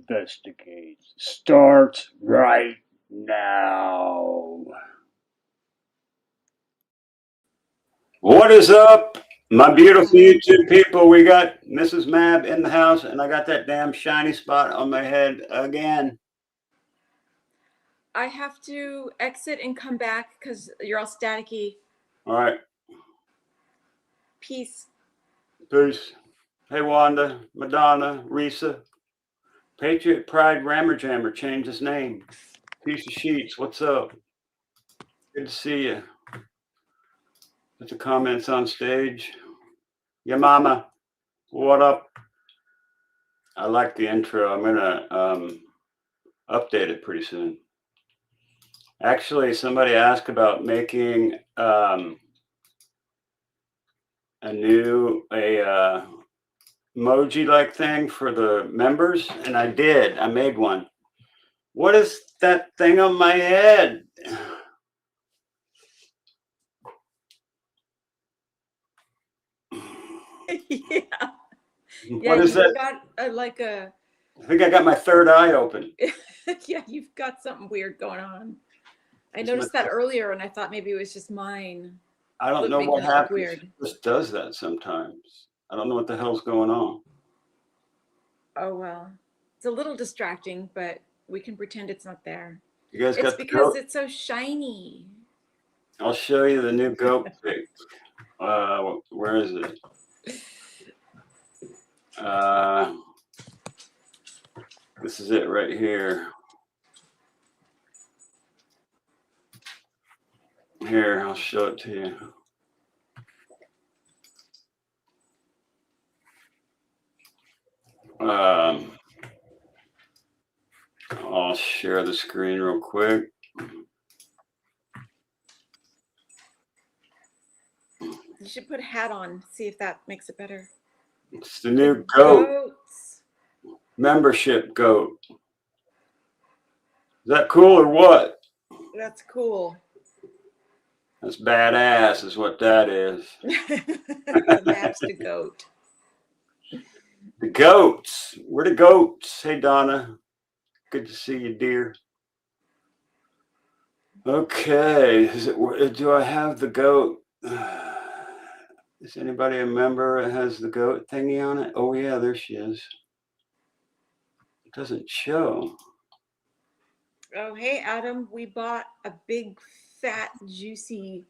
Investigates starts right now. What is up, my beautiful YouTube people? We got Mrs. MAB in the house, and I got that damn shiny spot on my head again. I have to exit and come back because you're all staticky. All right. Peace. Peace. Hey, Wanda, Madonna, Risa. Patriot Pride Rammer Jammer changed his name. Piece of Sheets, what's up? Good to see you. Put the comments on stage. Yeah, mama, what up? I like the intro. I'm gonna update it pretty soon. Actually, somebody asked about making a new emoji-like thing for the members, and I did. I made one. What is that thing on my head? Yeah. What is that? Got like a. I think I got my third eye open. Yeah, you've got something weird going on. I noticed that earlier, and I thought maybe it was just mine. I don't know what happens. Weird. It just does that sometimes. I don't know what the hell's going on. Oh well, it's a little distracting, but we can pretend it's not there. You guys got it's because it's so shiny. I'll show you the new goat pic. Where is it? This is it right here. Here, I'll show it to you. I'll share the screen real quick. You should put a hat on, see if that makes it better. It's the new goat. Membership goat. Is that cool or what? That's cool. That's badass is what that is. That's the goat. The goats. We're the goats. Hey, Donna. Good to see you, dear. Okay. Do I have the goat? Is anybody a member that has the goat thingy on it? Oh, yeah, there she is. It doesn't show. Oh, hey, Adam. We bought a big, fat, juicy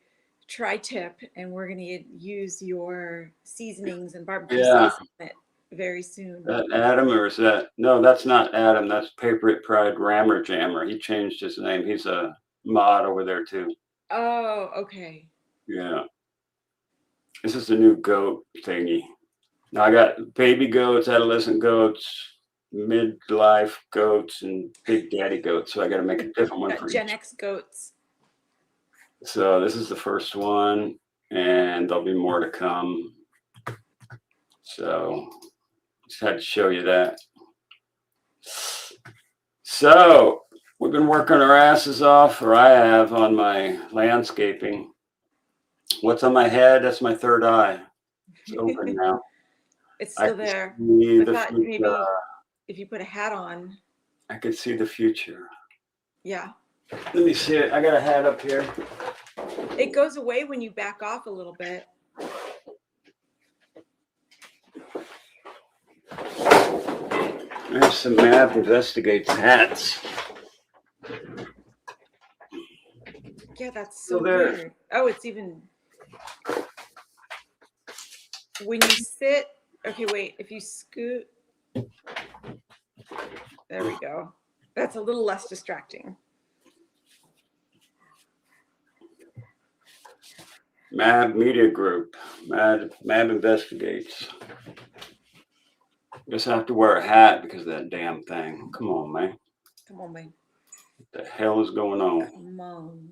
tri-tip, and we're going to use your seasonings and barbecue sauce on it very soon. That Adam, or is that? No, that's not Adam. That's Patriot Pride Rammer Jammer. He changed his name. He's a mod over there, too. Oh, okay. Yeah. This is the new goat thingy. Now I got baby goats, adolescent goats, midlife goats, and big daddy goats. So I got to make a different one for Gen X goats. So this is the first one, and there'll be more to come. So just had to show you that. So we've been working our asses off, or I have, on my landscaping. What's on my head? That's my third eye. It's open now. It's still there. I thought maybe if you put a hat on. I could see the future. Yeah. Let me see it. I got a hat up here. It goes away when you back off a little bit. There's some MAB Investigates hats. Yeah, that's so weird. Oh, it's even... When you sit... Okay, wait. If you scoot... There we go. That's a little less distracting. MAB Media Group. MAB Investigates. Guess I have to wear a hat because of that damn thing. Come on, man. Come on, man. What the hell is going on? Come on.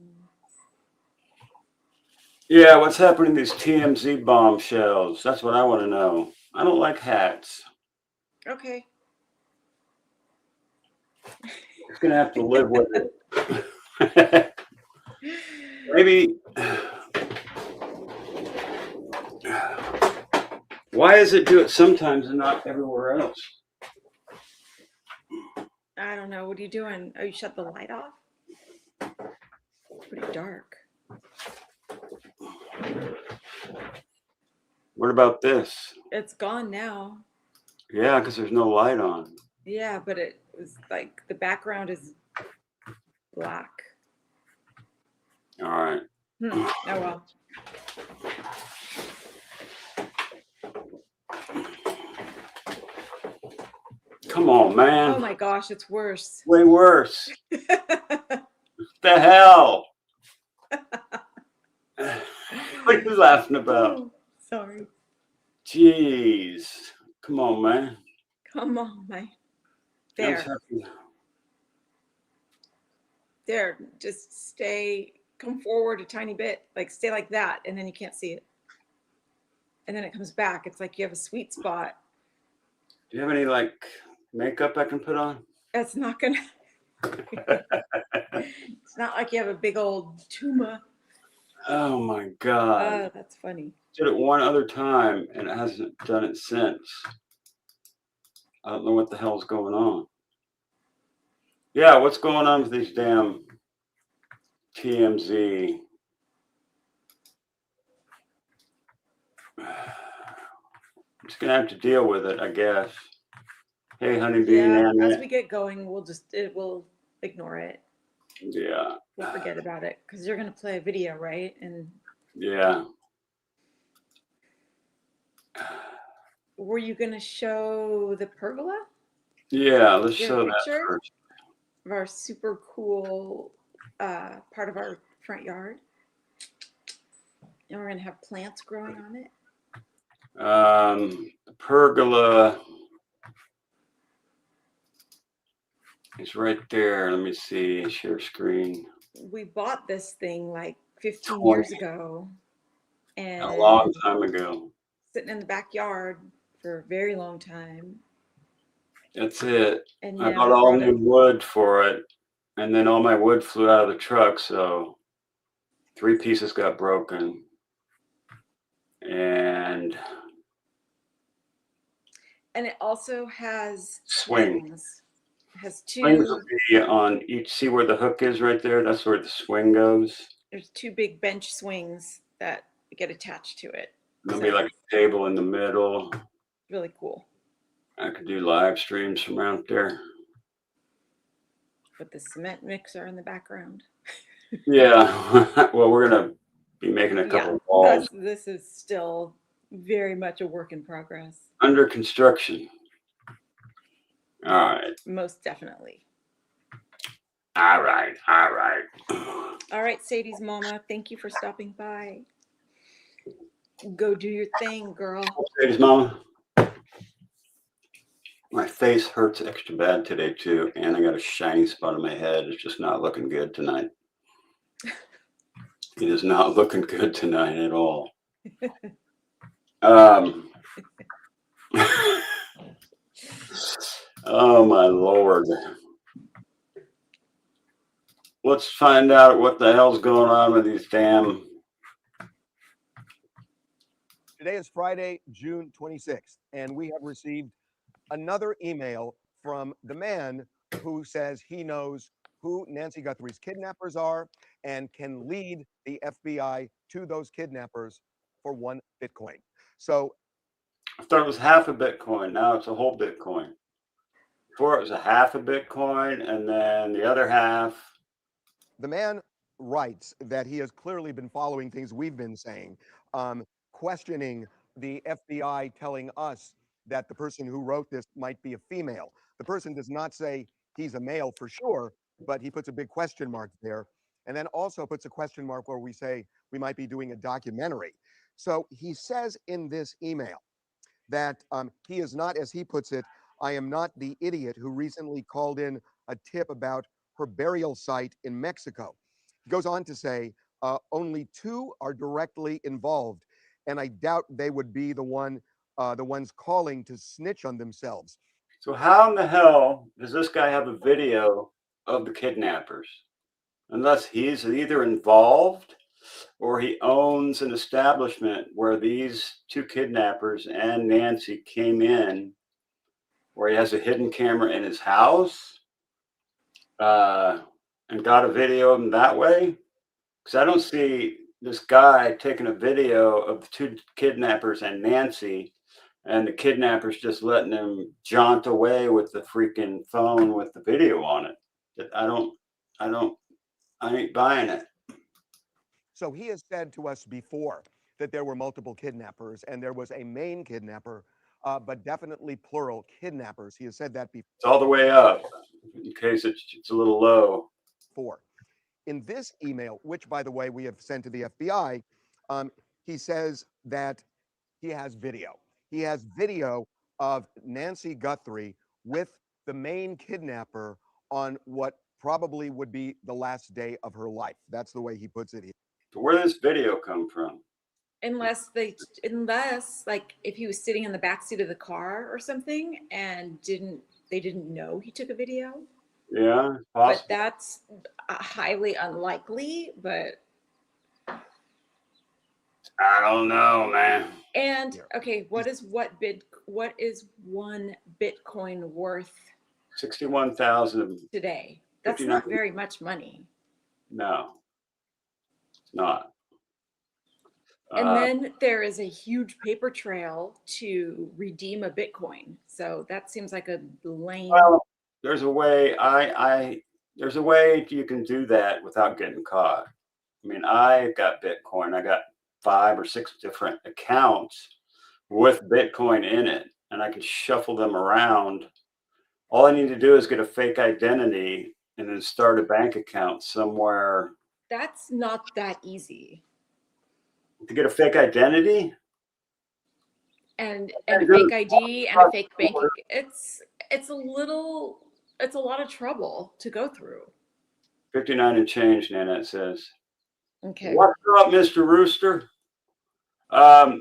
Yeah, what's happening to these TMZ bombshells? That's what I want to know. I don't like hats. Okay. Just gonna have to live with it. Maybe. Why does it do it sometimes and not everywhere else? I don't know. What are you doing? Oh, you shut the light off? It's pretty dark. What about this? It's gone now. Yeah, because there's no light on. Yeah, but it was like the background is black. All right. Oh well. Come on, man. Oh my gosh, it's worse. Way worse. What the hell? What are you laughing about? Oh, sorry. Jeez. Come on, man. Come on, man. That's There. happy. There. Just stay. Come forward a tiny bit. Like stay like that, and then you can't see it. And then it comes back. It's like you have a sweet spot. Do you have any like makeup I can put on? That's not gonna. It's not like you have a big old tumor. Oh my God. Oh, that's funny. Did it one other time and it hasn't done it since. I don't know what the hell's going on. Yeah, what's going on with these damn TMZ? I'm just gonna have to deal with it, I guess. Hey, honeybee, Yeah, Nanny. as we get going, we'll ignore it. Yeah. We'll forget about it because you're gonna play a video, right? And Yeah. were you gonna show the pergola? Yeah, let's Your show that picture first. of our super cool part of our front yard, and we're gonna have plants growing on it. The pergola is right there. Let me see. Share screen. We bought this thing like 15 20. years ago, and A long time ago. sitting in the backyard for a very long time. That's it. And I bought all new wood for it, and then all my wood flew out of the truck, so 3 pieces got broken. And it also has swing. swings. It has Swings two. will be on each. See where the hook is right there? That's where the swing goes. There's 2 big bench swings that get attached to it. There'll be like a table in the middle. Really cool. I could do live streams from out there. With the cement mixer in the background. Yeah. Well, we're gonna be making a couple of walls. This is still very much a work in progress. Under construction. All right. Most definitely. All right. All right. All right, Sadie's mama, thank you for stopping by. Go do your thing, girl. Ladies, mama. My face hurts extra bad today too, and I got a shiny spot on my head. It's just not looking good tonight. It is not looking good tonight at all. Oh my Lord. Let's find out what the hell's going on with these damn. Today is Friday, June 26th, and we have received another email from the man who says he knows who Nancy Guthrie's kidnappers are and can lead the FBI to those kidnappers for 1 Bitcoin. So I thought it was half a Bitcoin. Now it's a whole Bitcoin. Before it was a half a Bitcoin, and then the other half. the man writes that he has clearly been following things we've been saying, questioning the FBI telling us that the person who wrote this might be a female. The person does not say he's a male for sure, but he puts a big question mark there. And then also puts a question mark where we say we might be doing a documentary. So he says in this email that he is not, as he puts it, I am not the idiot who recently called in a tip about her burial site in Mexico. He goes on to say, only 2 are directly involved, and I doubt they would be the ones calling to snitch on themselves. So how in the hell does this guy have a video of the kidnappers? Unless he's either involved or he owns an establishment where these 2 kidnappers and Nancy came in, where he has a hidden camera in his house, and got a video of him that way. Because I don't see this guy taking a video of the two kidnappers and Nancy, and the kidnappers just letting him jaunt away with the freaking phone with the video on it. I ain't buying it. So he has said to us before that there were multiple kidnappers and there was a main kidnapper, but definitely plural kidnappers. He has said that It's all the way up, in case it's a little low. before. In this email, which by the way we have sent to the FBI, he says that he has video. He has video of Nancy Guthrie with the main kidnapper on what probably would be the last day of her life. That's the way he puts it here. So where did this video come from? Unless like if he was sitting in the backseat of the car or something and they didn't know he took a video. Yeah, But possible. that's highly unlikely. But I don't know, man. and okay, what is one Bitcoin worth 61,000. today? That's 59. not very much money. No, it's not. And then there is a huge paper trail to redeem a Bitcoin. So that seems like a lame. Well, there's a way. There's a way you can do that without getting caught. I mean, I got Bitcoin. I got 5 or 6 different accounts with Bitcoin in it, and I can shuffle them around. All I need to do is get a fake identity and then start a bank account somewhere. That's not that easy. To get a fake identity? And a fake ID and a fake bank. It's a lot of trouble to go through. 59 and change, Nanette says. Okay. What's up, Mr. Rooster? So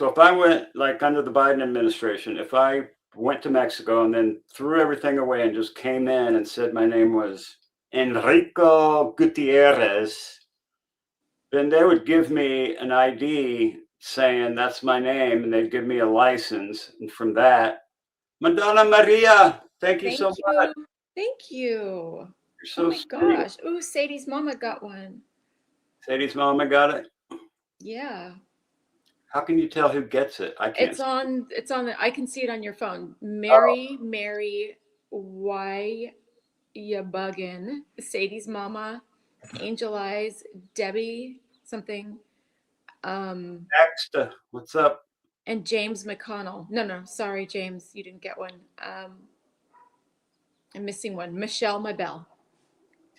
if I went like under the Biden administration, if I went to Mexico and then threw everything away and just came in and said my name was Enrico Gutierrez, then they would give me an ID saying that's my name, and they'd give me a license. And from that, Madonna Maria, thank you so much. Thank you. You're so oh my sweet. gosh. Ooh, Sadie's mama got one. Sadie's mama got it. Yeah. How can you tell who gets it? I can't. It's on I can see it on your phone. Mary, why ya buggin'? Sadie's mama, Angel Eyes, Debbie, something. Next, what's up? And James McConnell. No, sorry, James, you didn't get one. I'm missing one. Michelle Mabel.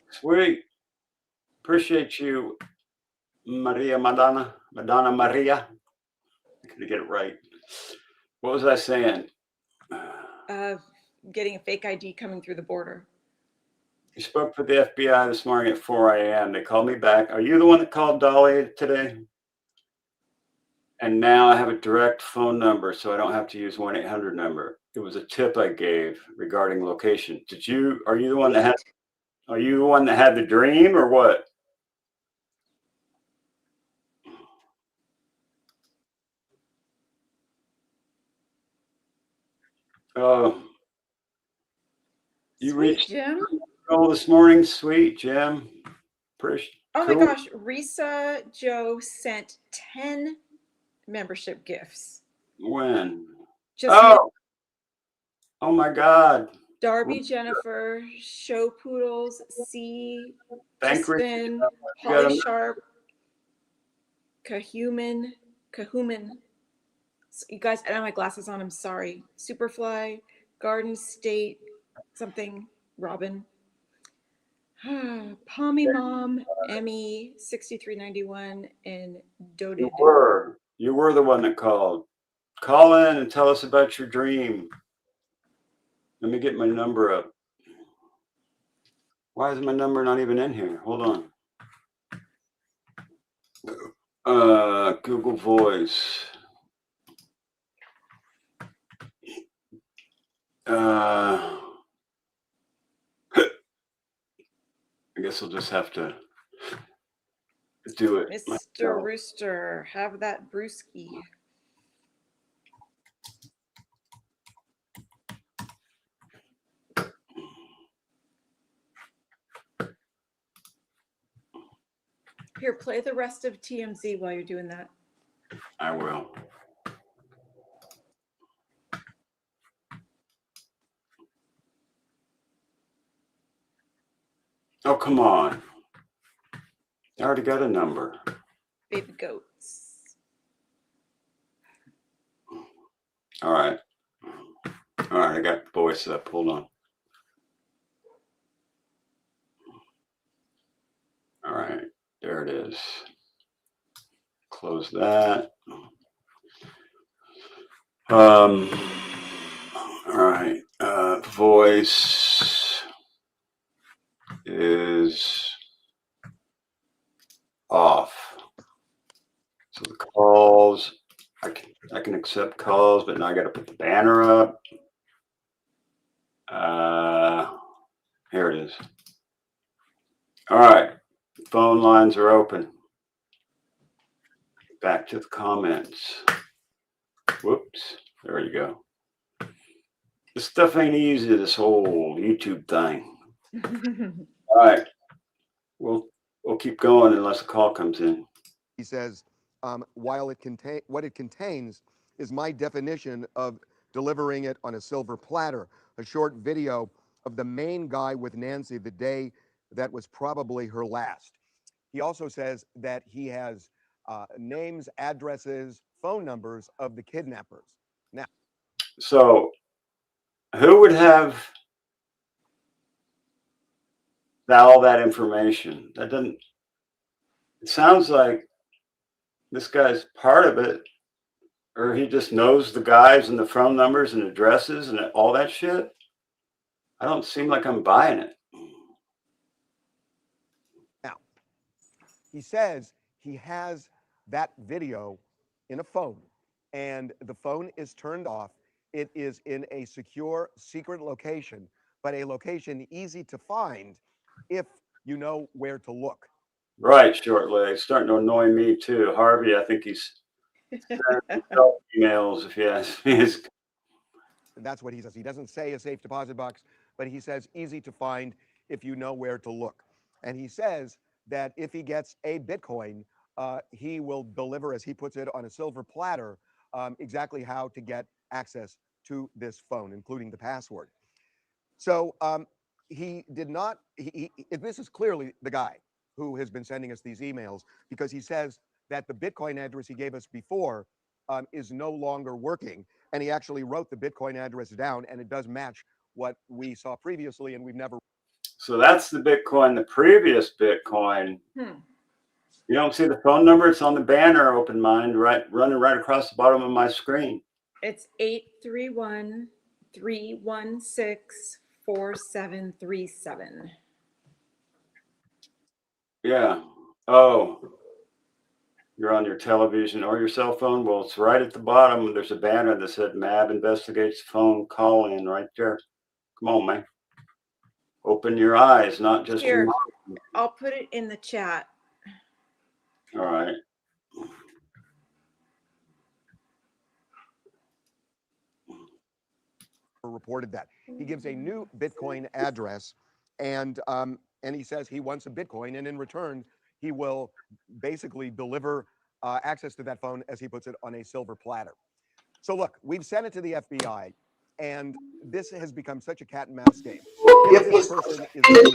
Sweet. Appreciate you, Madonna Maria. I couldn't get it right. What was I saying? Getting a fake ID coming through the border. You spoke for the FBI this morning at 4 a.m. They called me back. Are you the one that called Dolly today? And now I have a direct phone number, so I don't have to use 1-800 number. It was a tip I gave regarding location. Are you the one that had the dream or what? Oh, you reached Jim. goal this morning, sweet Jim. Oh my gosh, Risa Joe sent 10 membership gifts. When? Just oh my God. Darby, Jennifer, Show Poodles, C, Thank Justin, you. Holly Sharp, Cahuman. You guys, I don't have my glasses on. I'm sorry. Superfly, Garden State, something. Robin. Palmy Mom, Emmy, 6391, and Doted. You were the one that called. Call in and tell us about your dream. Let me get my number up. Why is my number not even in here? Hold on. Google Voice. I guess I'll just have to do it. Mr. myself. Rooster, have that brewski. Here, play the rest of TMZ while you're doing that. I will. Oh, come on. I already got a number. Baby goats. All right. All right, I got the voice up. Hold on. All right, there it is. Close that. All right, voice is off. So the calls, I can accept calls, but now I got to put the banner up. Here it is. All right, phone lines are open. Back to the comments. Whoops, there you go. This stuff ain't easy, this whole YouTube thing. All right, we'll keep going unless a call comes in. He says, while what it contains is my definition of delivering it on a silver platter, a short video of the main guy with Nancy the day that was probably her last. He also says that he has names, addresses, phone numbers of the kidnappers. Now, so who would have all that information? That doesn't, it sounds like this guy's part of it, or he just knows the guys and the phone numbers and addresses and all that shit. I don't seem like I'm buying it. now, he says he has that video in a phone, and the phone is turned off. It is in a secure, secret location, but a location easy to find if you know where to look. Right, short legs. Starting to annoy me too. Harvey, I think he's sending emails, if you ask me. That's what he says. He doesn't say a safe deposit box, but he says easy to find if you know where to look. And he says that if he gets a Bitcoin, he will deliver, as he puts it, on a silver platter, exactly how to get access to this phone, including the password. So he did not, this is clearly the guy who has been sending us these emails, because he says that the Bitcoin address he gave us before is no longer working. And he actually wrote the Bitcoin address down, and it does match what we saw previously, and we've never. So that's the Bitcoin, the previous Bitcoin. You don't see the phone number? It's on the banner, Open Mind, right, running right across the bottom of my screen. It's 831-316-4737. Yeah. Oh, you're on your television or your cell phone? Well, it's right at the bottom. There's a banner that said MAB Investigates phone call in right there. Come on, man. Open your eyes, not just Here, your mind. I'll put it in the chat. All right. Reported that he gives a new Bitcoin address, and he says he wants a Bitcoin, and in return he will basically deliver access to that phone, as he puts it, on a silver platter. So look, we've sent it to the FBI, and this has become such a cat and mouse game. If this person is whoever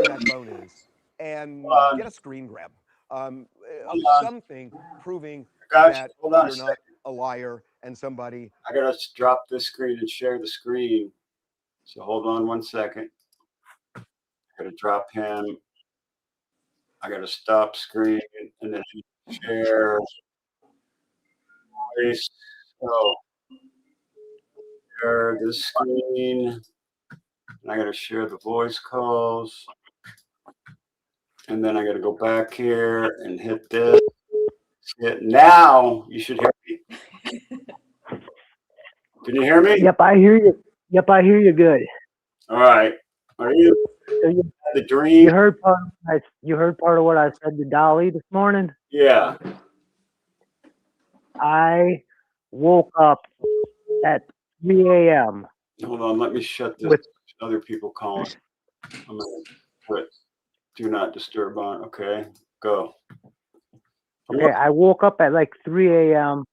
that phone is, and get a screen grab of something proving that you're not a liar and somebody. I gotta drop this screen and share the screen. So hold on one second. I gotta drop him. I gotta stop screen and then share. So share the screen. And I gotta share the voice calls. And then I gotta go back here and hit this. Now you should hear me. Can you hear me? Yep, I hear you. Yep, I hear you good. All right. Are you So the dream? you heard part of what I said to Dolly this morning? Yeah. I woke up at 3 a.m. Hold on. Let me shut this. With Other people calling. put do not disturb on. Okay, go. Okay, I woke up at like 3 a.m.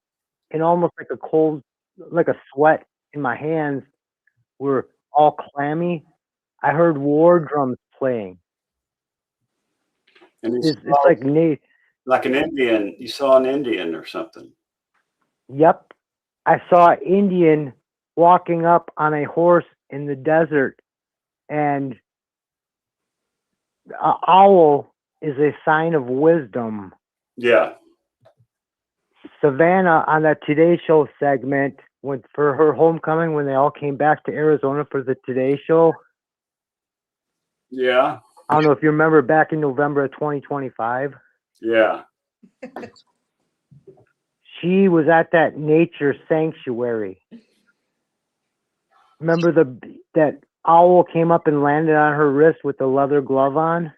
and almost like a cold, like a sweat in my hands were all clammy. I heard war drums playing. And you It's saw, like Nate. like an Indian. You saw an Indian or something. Yep, I saw an Indian walking up on a horse in the desert, and an owl is a sign of wisdom. Yeah. Savannah on that Today Show segment went for her homecoming when they all came back to Arizona for the Today Show. Yeah. I don't know if you remember back in November of 2025. Yeah. She was at that nature sanctuary. Remember that owl came up and landed on her wrist with the leather glove on?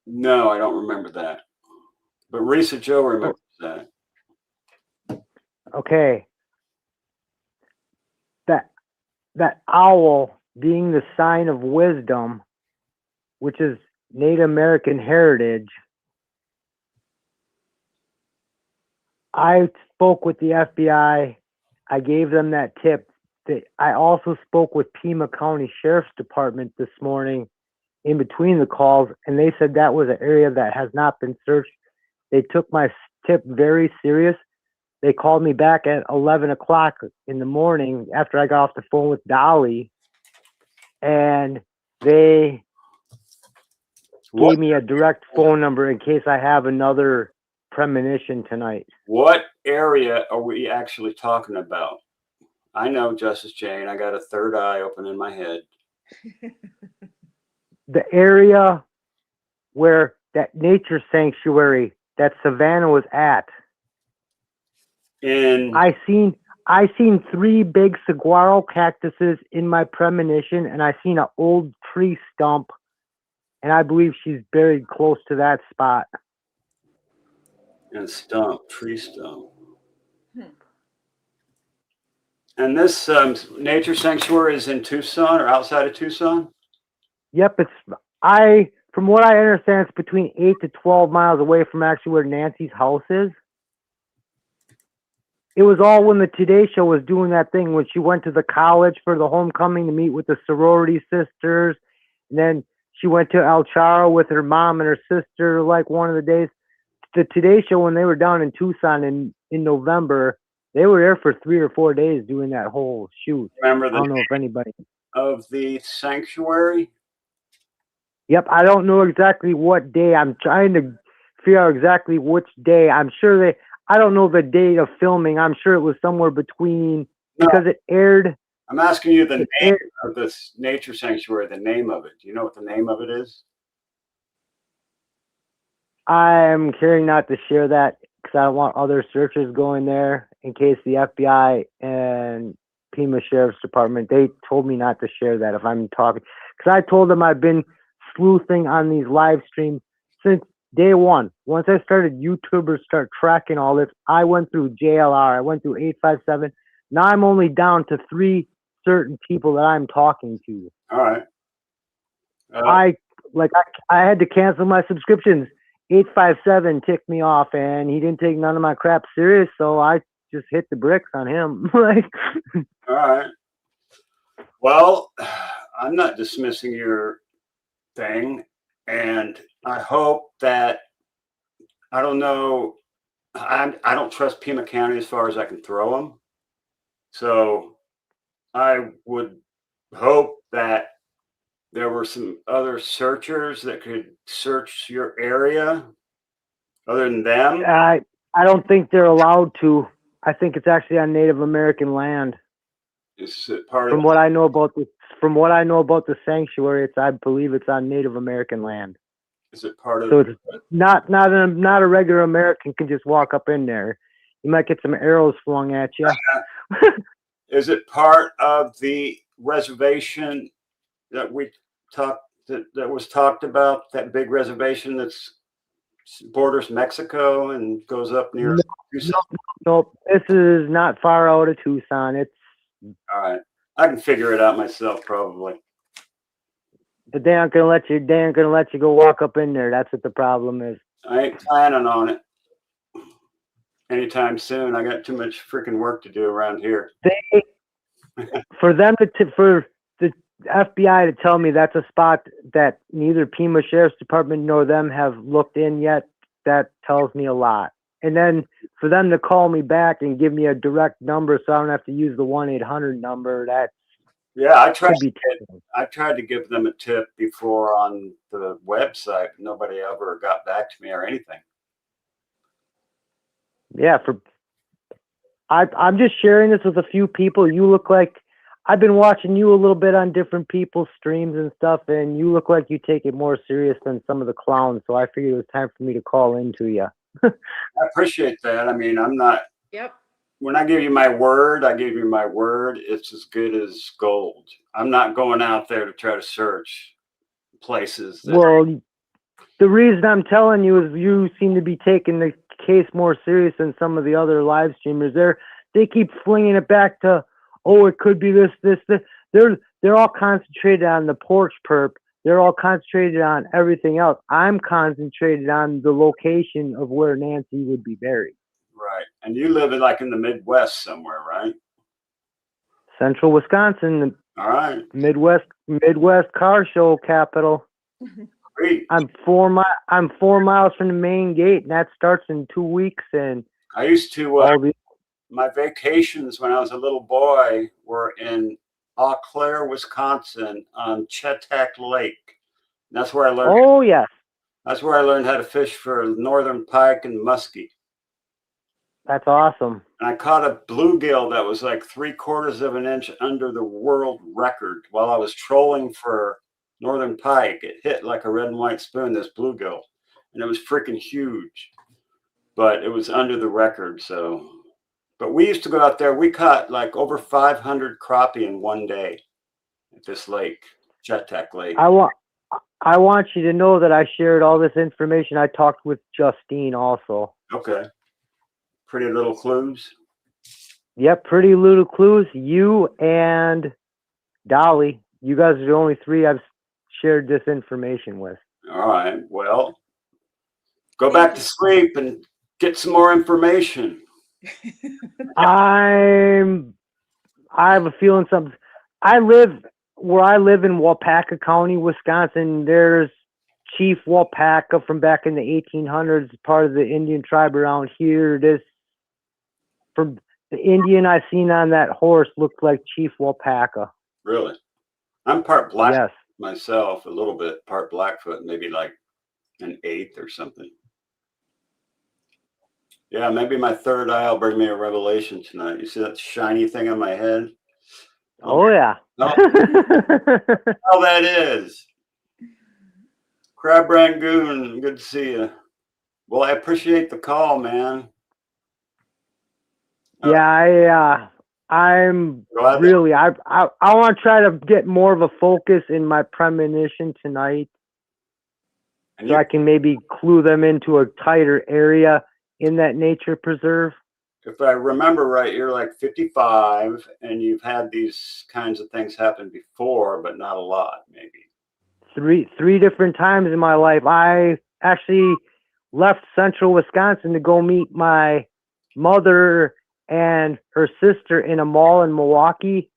No, I don't remember that. But Risa Joe remembers that. Okay. That owl being the sign of wisdom, which is Native American heritage. I spoke with the FBI. I gave them that tip. I also spoke with Pima County Sheriff's Department this morning in between the calls, and they said that was an area that has not been searched. They took my tip very serious. They called me back at 11 o'clock in the morning after I got off the phone with Dolly, and they gave me a direct phone number in case I have another premonition tonight. What area are we actually talking about? I know, Justice Jane. I got a third eye open in my head. The area where that nature sanctuary that Savannah was at. I seen 3 big saguaro cactuses in my premonition, and I seen an old tree stump, and I believe she's buried close to that spot. And stump, tree stump. And this nature sanctuary is in Tucson or outside of Tucson? Yep, from what I understand, it's between 8 to 12 miles away from actually where Nancy's house is. It was all when the Today Show was doing that thing when she went to the college for the homecoming to meet with the sorority sisters. And then she went to El Charo with her mom and her sister like one of the days. The Today Show, when they were down in Tucson in November, they were there for 3 or 4 days doing that whole shoot. Remember I don't know if anybody. Of the sanctuary? Yep, I don't know exactly what day. I'm trying to figure out exactly which day. I'm sure I don't know the date of filming. I'm sure it was somewhere between, because it aired. I'm asking you the name of this nature sanctuary, the name of it. Do you know what the name of it is? I'm caring not to share that because I don't want other searchers going there in case the FBI and Pima Sheriff's Department, they told me not to share that if I'm talking. Because I told them I've been sleuthing on these live streams since day one. Once I started, YouTubers start tracking all this. I went through JLR. I went through 857. Now I'm only down to 3 certain people that I'm talking to. All right. I had to cancel my subscriptions. 857 ticked me off, and he didn't take none of my crap serious, so I just hit the bricks on him. All right. Well, I'm not dismissing your thing, and I hope that, I don't know, I don't trust Pima County as far as I can throw them. So I would hope that there were some other searchers that could search your area other than them. I don't think they're allowed to. I think it's actually on Native American land. Is it part From of what I know about the sanctuary, I believe it's on Native American land. Is it part of? So it's not a regular American can just walk up in there. You might get some arrows flung at you. Is it part of the reservation that was talked about? That big reservation that's borders Mexico and goes up near Tucson? Nope. This is not far out of Tucson. It's all right. I can figure it out myself, probably. But they aren't gonna let you. They aren't gonna let you go walk up in there. That's what the problem is. I ain't planning on it anytime soon. I got too much freaking work to do around here. They, for them for the FBI to tell me that's a spot that neither Pima Sheriff's Department nor them have looked in yet, that tells me a lot. And then for them to call me back and give me a direct number so I don't have to use the 1-800 number, that Yeah, I could be tried to give them a tip before on the website. Nobody ever got back to me or anything. yeah. I'm just sharing this with a few people. You look like I've been watching you a little bit on different people's streams and stuff, and you look like you take it more serious than some of the clowns. So I figured it was time for me to call into you. I appreciate that. I mean, I'm not. Yep. When I give you my word, I give you my word. It's as good as gold. I'm not going out there to try to search places. Well, the reason I'm telling you is you seem to be taking the case more serious than some of the other live streamers. They keep flinging it back to, oh, it could be this. They're all concentrated on the porch perp. They're all concentrated on everything else. I'm concentrated on the location of where Nancy would be buried. Right. And you live like in the Midwest somewhere, right? Central Wisconsin, All right. Midwest car show capital. Great. I'm 4 miles from the main gate, and that starts in 2 weeks. And I used to, my vacations when I was a little boy were in Eau Claire, Wisconsin on Chetak Lake. And that's where I learned. Oh, yes. That's where I learned how to fish for northern pike and muskie. That's awesome. And I caught a bluegill that was like 3/4 of an inch under the world record while I was trolling for northern pike. It hit like a red and white spoon, this bluegill, and it was freaking huge, but it was under the record. So, but we used to go out there. We caught like over 500 crappie in one day at this lake, Chetak Lake. I want you to know that I shared all this information. I talked with Justine also. Okay. Pretty Little Clues. Yep, Pretty Little Clues. You and Dolly. You guys are the only three I've shared this information with. All right. Well, go back to sleep and get some more information. I have a feeling something. Where I live in Waupaca County, Wisconsin. There's Chief Waupaca from back in the 1800s, part of the Indian tribe around here. From the Indian I seen on that horse looked like Chief Waupaca. Really? I'm part black Yes. myself, a little bit, part Blackfoot, maybe like an eighth or something. Yeah, maybe my third eye will bring me a revelation tonight. You see that shiny thing on my head? Oh, yeah. Oh, oh, that is. Crab Rangoon, good to see you. Well, I appreciate the call, man. Yeah, I'm really, I want to try to get more of a focus in my premonition tonight, so I can maybe clue them into a tighter area in that nature preserve. If I remember right, you're like 55 and you've had these kinds of things happen before, but not a lot, maybe. Three different times in my life. I actually left Central Wisconsin to go meet my mother and her sister in a mall in Milwaukee.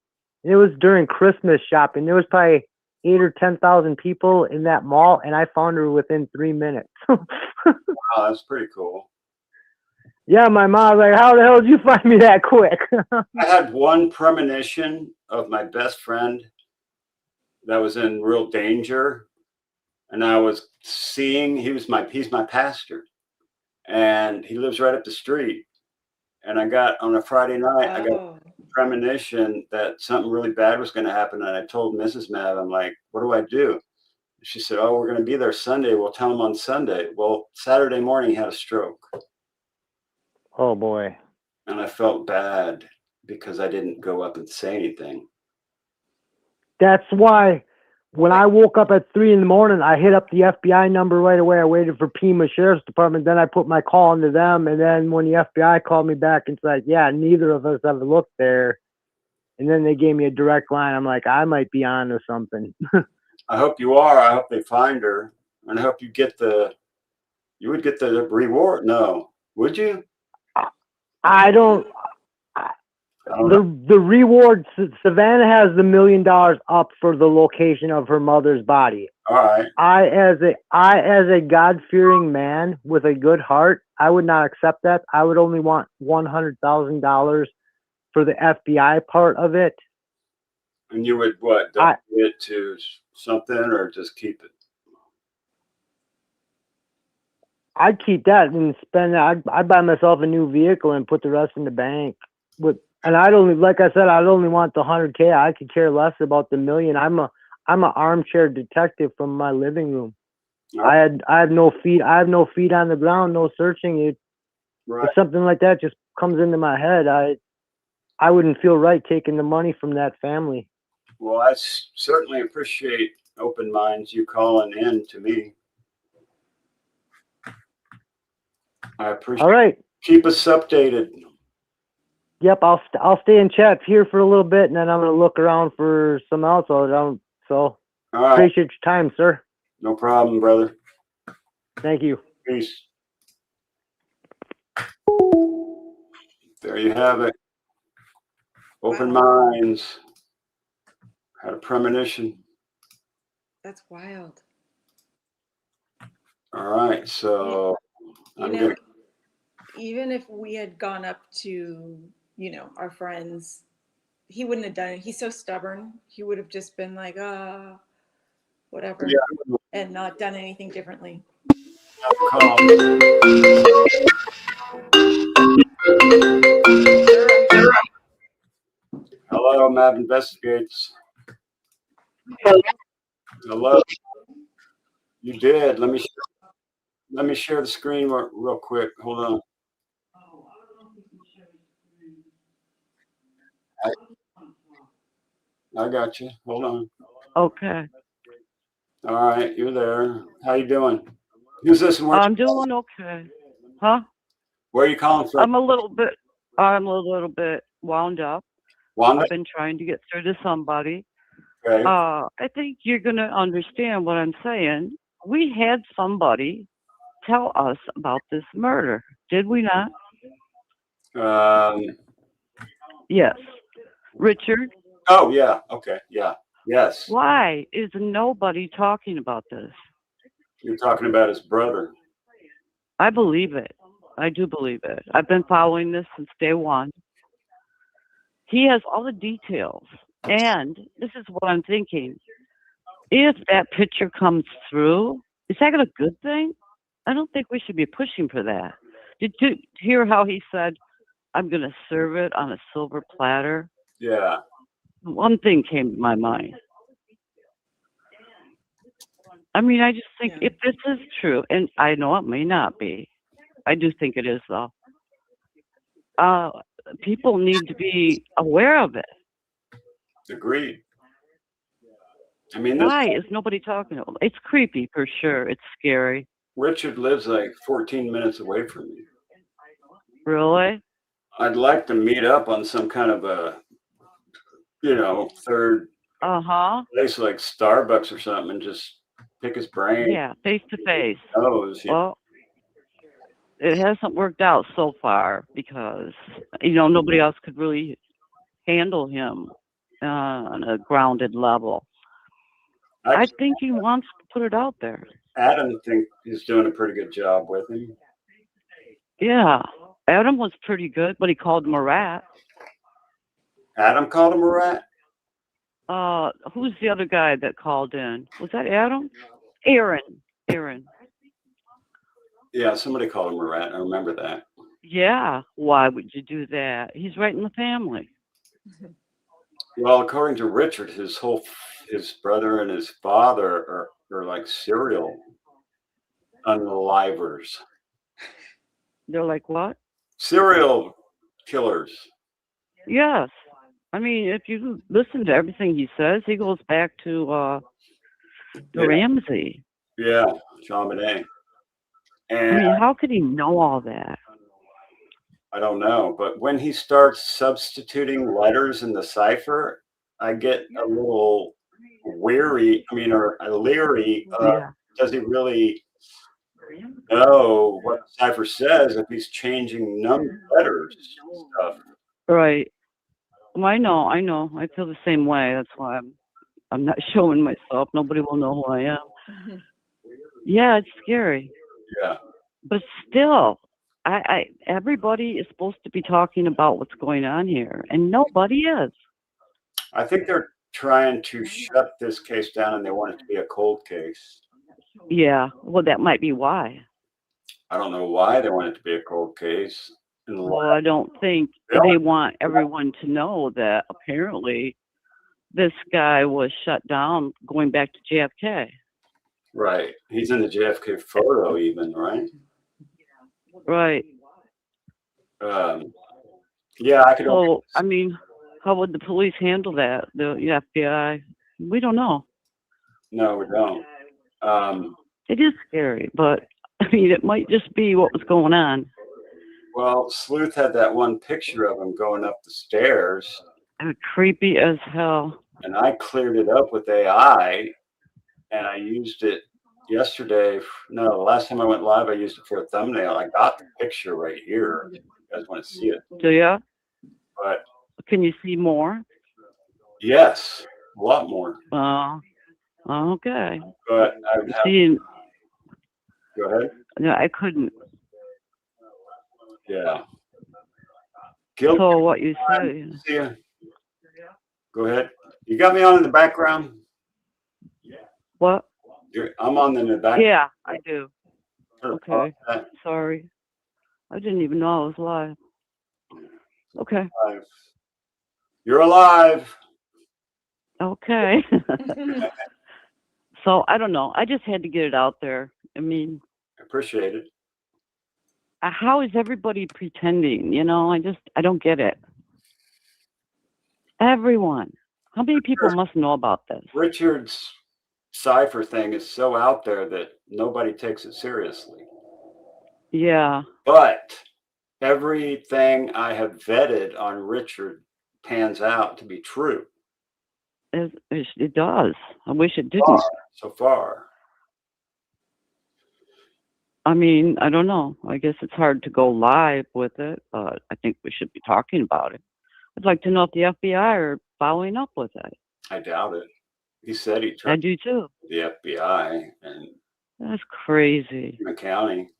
It was during Christmas shopping. There was probably 8,000 or 10,000 people in that mall, and I found her within 3 minutes. Wow, that's pretty cool. Yeah, my mom was like, how the hell did you find me that quick? I had one premonition of my best friend that was in real danger. And I was seeing, he's my pastor. And he lives right up the street. And I got, on a Friday night, I got a premonition that something really bad was going to happen. And I told Mrs. MAB, I'm like, what do I do? She said, oh, we're going to be there Sunday. We'll tell him on Sunday. Well, Saturday morning, he had a stroke. Oh, boy. And I felt bad because I didn't go up and say anything. That's why when I woke up at 3 a.m, I hit up the FBI number right away. I waited for Pima Sheriff's Department. Then I put my call into them. And then when the FBI called me back and said, yeah, neither of us ever looked there. And then they gave me a direct line. I'm like, I might be on to something. I hope you are. I hope they find her, and I hope you get you would get the reward. No, would you? I don't. I don't know. The reward. Savannah has the $1 million up for the location of her mother's body. All right. I as a God-fearing man with a good heart, I would not accept that. I would only want $100,000 for the FBI part of it. And you would what? Donate it to something or just keep it? I'd keep that and spend that. I'd buy myself a new vehicle and put the rest in the bank. And I'd only, like I said, I'd only want the 100K. I could care less about the $1 million. I'm an armchair detective from my living room. Right. I have no feet. I have no feet on the ground. No searching. If something like that just comes into my head, I wouldn't feel right taking the money from that family. Well, I certainly appreciate open minds you calling in to me. I appreciate. All right. Keep us updated. Yep, I'll stay in chat here for a little bit, and then I'm gonna look around for some else. So all right. Appreciate your time, sir. No problem, brother. Thank you. Peace. There you have it. Open minds. Had a premonition. That's wild. All right, so even if we had gone up to, our friends, he wouldn't have done it. He's so stubborn. He would have just been like, whatever, and not done anything differently. Hello, MAB Investigates. Hello. You did. Let me share the screen real quick. Hold on. I got you. Hold on. Okay. All right, you're there. How you doing? Who's this? I'm doing okay. Huh? Where are you calling from? I'm a little bit wound up. Wanda? I've been trying to get through to somebody. Okay. I think you're going to understand what I'm saying. We had somebody tell us about this murder, did we not? Yes. Richard? Oh, yeah. Okay. Yeah. Yes. Why is nobody talking about this? You're talking about his brother. I believe it. I do believe it. I've been following this since day one. He has all the details. And this is what I'm thinking. If that picture comes through, is that a good thing? I don't think we should be pushing for that. Did you hear how he said, I'm going to serve it on a silver platter? Yeah. One thing came to my mind. I mean, I just think if this is true, and I know it may not be, I do think it is, though. People need to be aware of it. Agreed. I mean, why is nobody talking about it? It's creepy for sure. It's scary. Richard lives like 14 minutes away from me. Really? I'd like to meet up on some kind of a, third place like Starbucks or something and just pick his brain. Yeah, face to face. Knows, well, it hasn't worked out so far because, nobody else could really handle him on a grounded level. I think he wants to put it out there. Adam thinks he's doing a pretty good job with him. Yeah, Adam was pretty good, but he called him a rat. Adam called him a rat? Who's the other guy that called in? Was that Adam? Aaron. Yeah, somebody called him a rat. I remember that. Yeah, why would you do that? He's right in the family. Well, according to Richard, his brother and his father are like serial unalivers. They're like what? Serial killers. Yes. I mean, if you listen to everything he says, he goes back to Ramsey. Yeah, Jean Benet. And I mean, how could he know all that? I don't know, but when he starts substituting letters in the cipher, I get a little weary, or leery. Yeah. Does he really know what the cipher says if he's changing letters and stuff? Right. Well, I know. I feel the same way. That's why I'm not showing myself. Nobody will know who I am. Mhm. Yeah, it's scary. Yeah. But still, everybody is supposed to be talking about what's going on here, and nobody is. I think they're trying to shut this case down, and they want it to be a cold case. Yeah. Well, that might be why. I don't know why they want it to be a cold case. Well, I don't think they want everyone to know that apparently this guy was shut down going back to JFK. Right. He's in the JFK photo even, right? Right. Yeah, I could. So, I mean, how would the police handle that? The FBI? We don't know. No, we don't. It is scary, but I mean, it might just be what was going on. Well, Sleuth had that one picture of him going up the stairs, Creepy as hell. and I cleared it up with AI, and I used it yesterday. No, the last time I went live, I used it for a thumbnail. I got the picture right here. If you guys want to see it? Do ya? But Can you see more? yes, a lot more. Okay. But I would have. See, Go ahead. no, I couldn't. Yeah. Guilty. So what you say? See ya. Go ahead. You got me on in the background? What? I'm on in the back. Yeah, I do. Okay. Live. Sorry. I didn't even know I was live. Okay. You're alive. Okay. So I don't know. I just had to get it out there. I mean, I appreciate it. how is everybody pretending? I don't get it. Everyone. How many people must know about this? Richard's cipher thing is so out there that nobody takes it seriously. Yeah. But everything I have vetted on Richard pans out to be true. It does. I wish it didn't. So far. I mean, I don't know. I guess it's hard to go live with it, but I think we should be talking about it. I'd like to know if the FBI are following up with it. I doubt it. He said he I tried do too. the FBI and That's crazy. the county.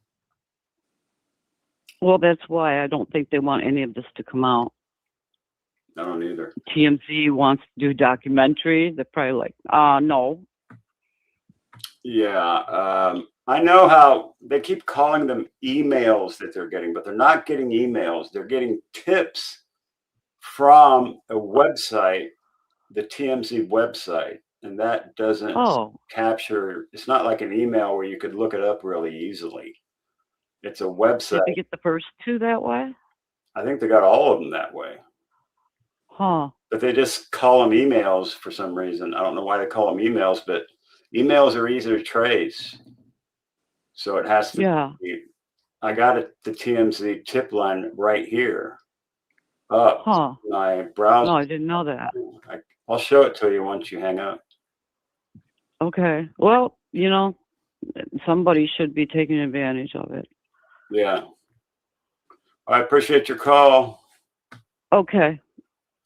Well, that's why I don't think they want any of this to come out. I don't either. TMZ wants to do a documentary. They're probably like, no. Yeah. I know how they keep calling them emails that they're getting, but they're not getting emails. They're getting tips from a website, the TMZ website. And that doesn't capture, it's not like an email where you could look it up really easily. It's a website. Did they get the first two that way? I think they got all of them that way. Huh. But they just call them emails for some reason. I don't know why they call them emails, but emails are easier to trace. So it has to be. I got it, the TMZ tip line right here. Up my browser. No, I didn't know that. I'll show it to you once you hang up. Okay. Well, somebody should be taking advantage of it. Yeah. I appreciate your call. Okay.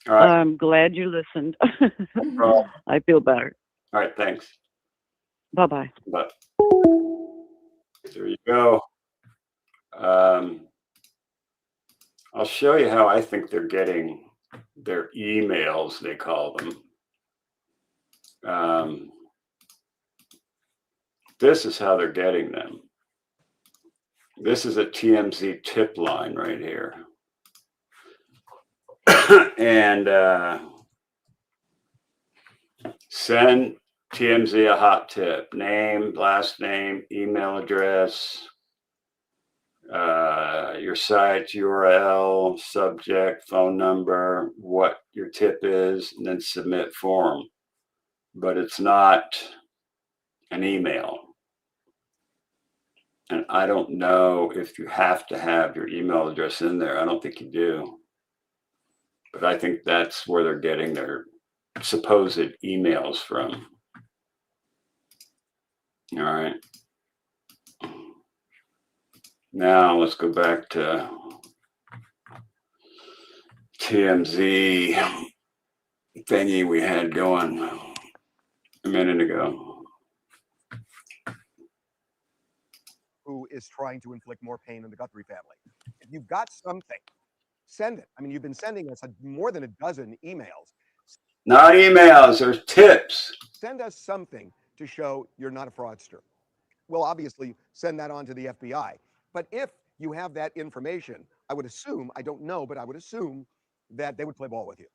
All right. I'm glad you listened. I feel better. All right. Thanks. Bye-bye. Bye. There you go. I'll show you how I think they're getting their emails, they call them. This is how they're getting them. This is a TMZ tip line right here. And send TMZ a hot tip. Name, last name, email address, your site URL, subject, phone number, what your tip is, and then submit form. But it's not an email. And I don't know if you have to have your email address in there. I don't think you do. But I think that's where they're getting their supposed emails from. All right. Now let's go back to TMZ thingy we had going a minute ago. Who is trying to inflict more pain on the Guthrie family. If you've got something, send it. I mean, you've been sending us more than a dozen emails. Not emails, there's tips. Send us something to show you're not a fraudster. We'll obviously send that on to the FBI. But if you have that information, I would assume, I don't know, but I would assume that they would play ball with you.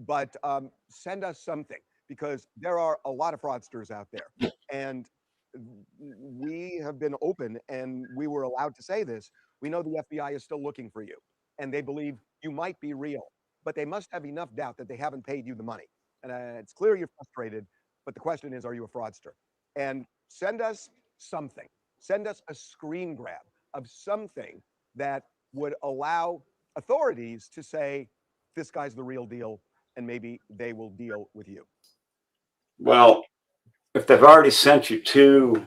But send us something, because there are a lot of fraudsters out there. And we have been open and we were allowed to say this. We know the FBI is still looking for you and they believe you might be real, but they must have enough doubt that they haven't paid you the money. And it's clear you're frustrated, but the question is, are you a fraudster? And send us something. Send us a screen grab of something that would allow authorities to say, this guy's the real deal, and maybe they will deal with you. Well, if they've already sent you 2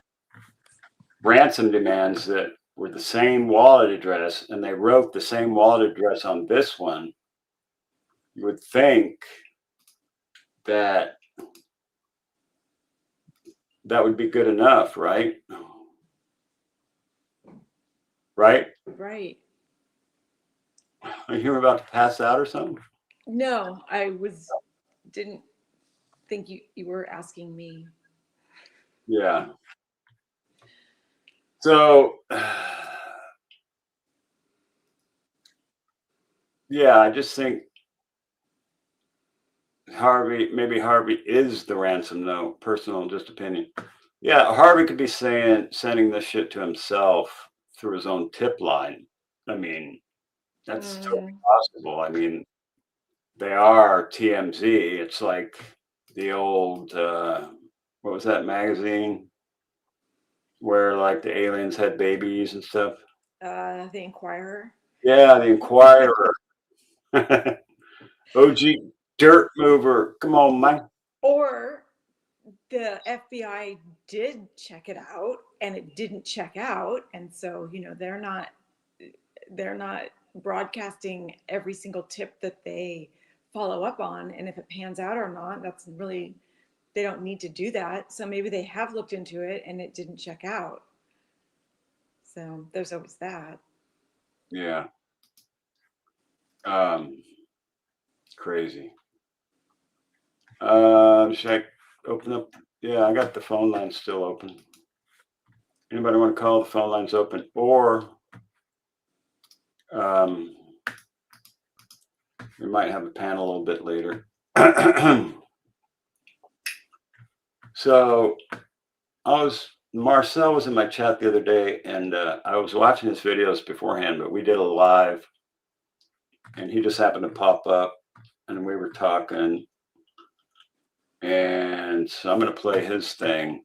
ransom demands that were the same wallet address, and they wrote the same wallet address on this one, you would think that that would be good enough, right? Right? Right. Are you about to pass out or something? No, didn't think you were asking me. Yeah. So, yeah, I just think maybe Harvey is the ransom note. Personal, just opinion. Yeah, Harvey could be sending this shit to himself through his own tip line. I mean, that's totally possible. I mean, they are TMZ. It's like the old, what was that magazine where like the aliens had babies and stuff? The Inquirer. Yeah, the Inquirer. OG dirt mover. Come on, man. Or the FBI did check it out and it didn't check out. And so, they're not broadcasting every single tip that they follow up on. And if it pans out or not, they don't need to do that. So maybe they have looked into it and it didn't check out. So there's always that. Yeah. Crazy. Should I open up? Yeah, I got the phone line still open. Anybody want to call? The phone line's open. Or we might have a panel a little bit later. So Marcel was in my chat the other day, and I was watching his videos beforehand, but we did a live, and he just happened to pop up, and we were talking. And so I'm going to play his thing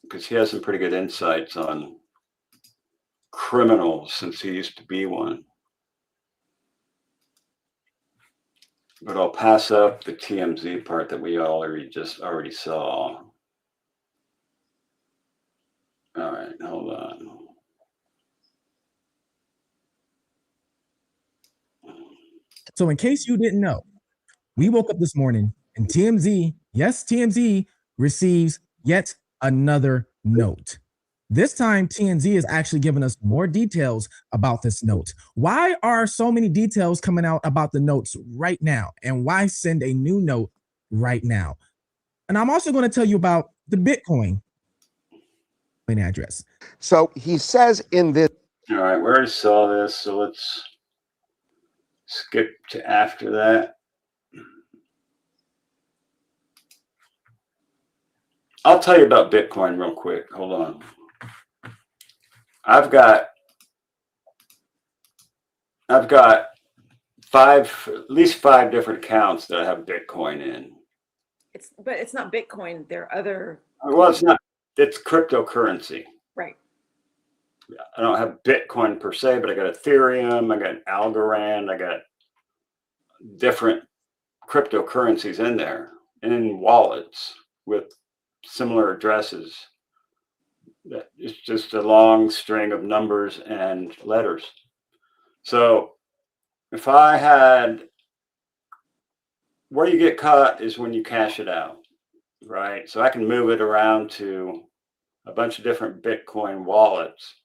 because he has some pretty good insights on criminals since he used to be one. But I'll pass up the TMZ part that we already saw. All right, hold on. So in case you didn't know, we woke up this morning and TMZ, yes, TMZ receives yet another note. This time, TMZ is actually giving us more details about this note. Why are so many details coming out about the notes right now? And why send a new note right now? And I'm also going to tell you about the Bitcoin address. So he says in this. All right, we already saw this, so let's skip to after that. I'll tell you about Bitcoin real quick. Hold on. I've got at least five different accounts that I have Bitcoin in. But it's not Bitcoin. There are other. Well, it's not. It's cryptocurrency. Right. I don't have Bitcoin per se, but I got Ethereum, I got Algorand, I got different cryptocurrencies in there, in wallets with similar addresses. That it's just a long string of numbers and letters. So if I had, where you get caught is when you cash it out, right? So I can move it around to a bunch of different Bitcoin wallets,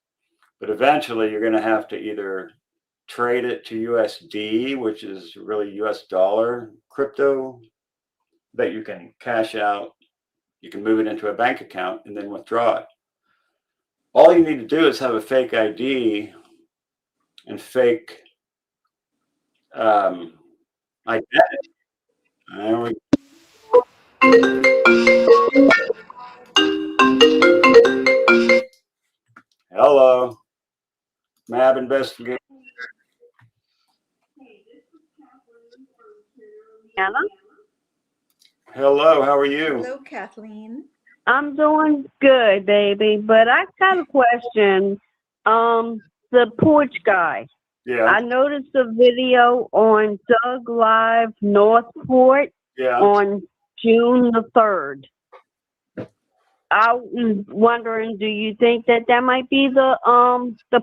but eventually you're going to have to either trade it to USD, which is really US dollar crypto that you can cash out. You can move it into a bank account and then withdraw it. All you need to do is have a fake ID and fake identity. There we Hello, MAB Investigates. Anna? Hello, how are you? Hello, Kathleen. I'm doing good, baby, but I got a question. The Porch Guy. Yeah, I noticed a video on Doug Live Northport yeah. on June the 3rd. I was wondering, do you think that might be the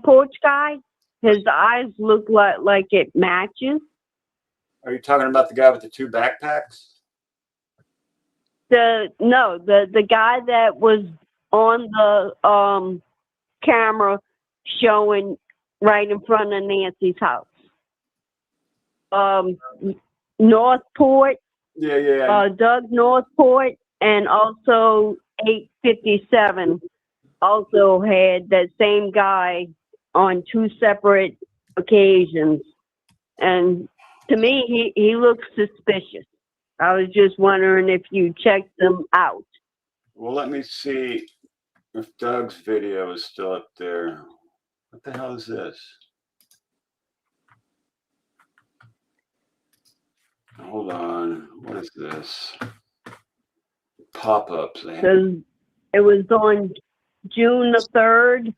Porch Guy? His eyes look like it matches. Are you talking about the guy with the two backpacks? The guy that was on the camera showing right in front of Nancy's house. Northport, Yeah. Doug Northport, and also 857 also had that same guy on two separate occasions. And to me, he looks suspicious. I was just wondering if you checked them out. Well, let me see if Doug's video is still up there. What the hell is this? Hold on. What is this? Pop-ups. Because it was on June the 3rd,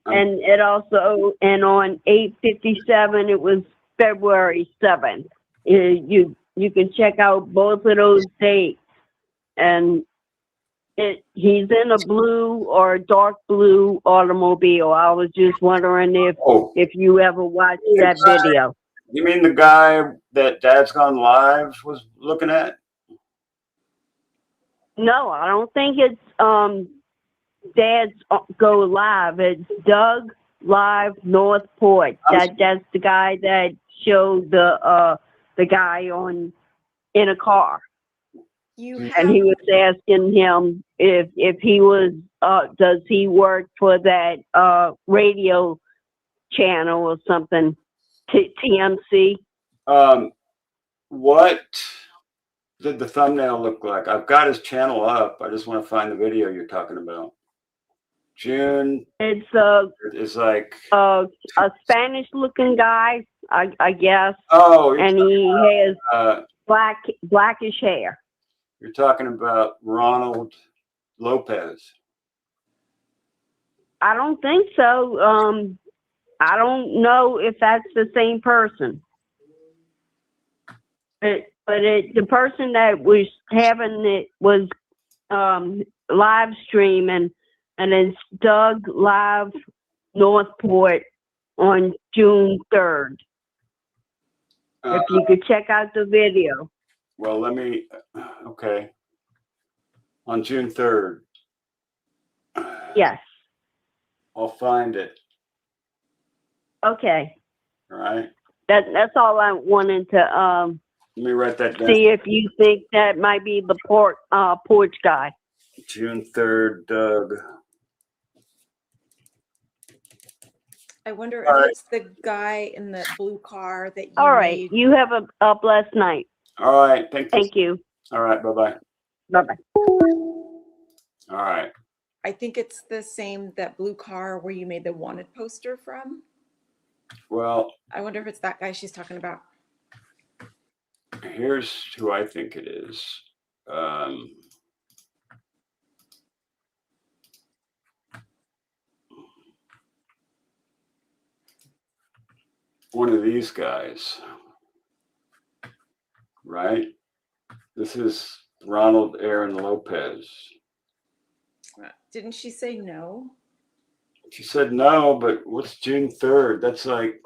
and it also, and on 857, it was February 7th. You can check out both of those dates, and he's in a blue or dark blue automobile. I was just wondering if you ever watched that video. You mean the guy that Dad's Gone Live was looking at? No, I don't think it's Dad's Go Live. It's Doug Live Northport. That's the guy that showed the guy in a car. And he was asking him if he was does he work for that radio channel or something, TMC. What did the thumbnail look like? I've got his channel up. I just want to find the video you're talking about. June. It's like a Spanish-looking guy, I guess. Oh, and he has blackish hair. You're talking about Ronald Lopez. I don't think so. I don't know if that's the same person. But the person that was having it was live streaming, and it's Doug Live Northport on June 3rd. If you could check out the video. Well, let me, okay. On June 3rd. Yes. I'll find it. Okay. All right. That's all I wanted to let me write that down. See if you think that might be the Porch Guy. June 3rd, Doug. I wonder if it's the guy in the blue car that you All right. made. You have a blessed night. All right. Thank you. All right. Bye-bye. Bye-bye. All right. I think it's the same, that blue car where you made the wanted poster from. Well, I wonder if it's that guy she's talking about. Here's who I think it is. One of these guys, right? This is Ronald Aaron Lopez. Didn't she say no? She said no, but what's June 3rd? That's like,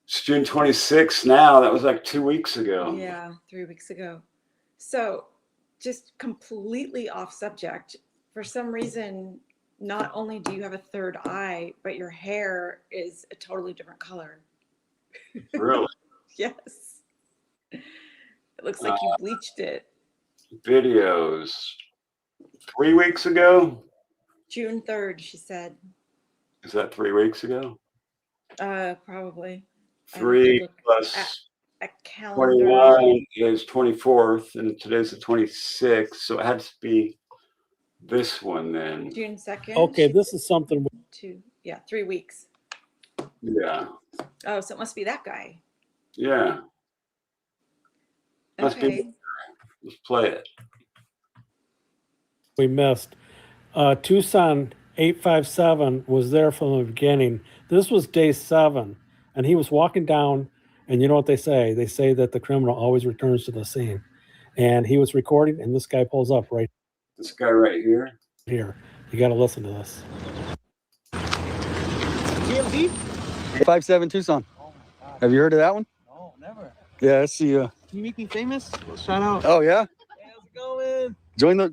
it's June 26th now. That was like 2 weeks ago. Yeah, 3 weeks ago. So just completely off subject. For some reason, not only do you have a third eye, but your hair is a totally different color. Really? Yes. It looks like you bleached it. Videos. 3 weeks ago? June 3rd, she said. Is that 3 weeks ago? Probably. 3 plus A calendar. 21 is 24th, and today's the 26th, so it had to be this one then. June 2nd. Okay, this is something. 3 weeks. Yeah. Oh, so it must be that guy. Yeah. Must be. Okay. Let's play it. We missed. Tucson 857 was there from the beginning. This was day 7, and he was walking down, and you know what they say? They say that the criminal always returns to the scene. And he was recording, and this guy pulls up right This guy right here. here. You got to listen to this. TMZ? 857 Tucson. Have you heard of that one? No, never. Yeah, that's the. Can you make me famous? Shout out. Oh yeah. Hey, how's it going?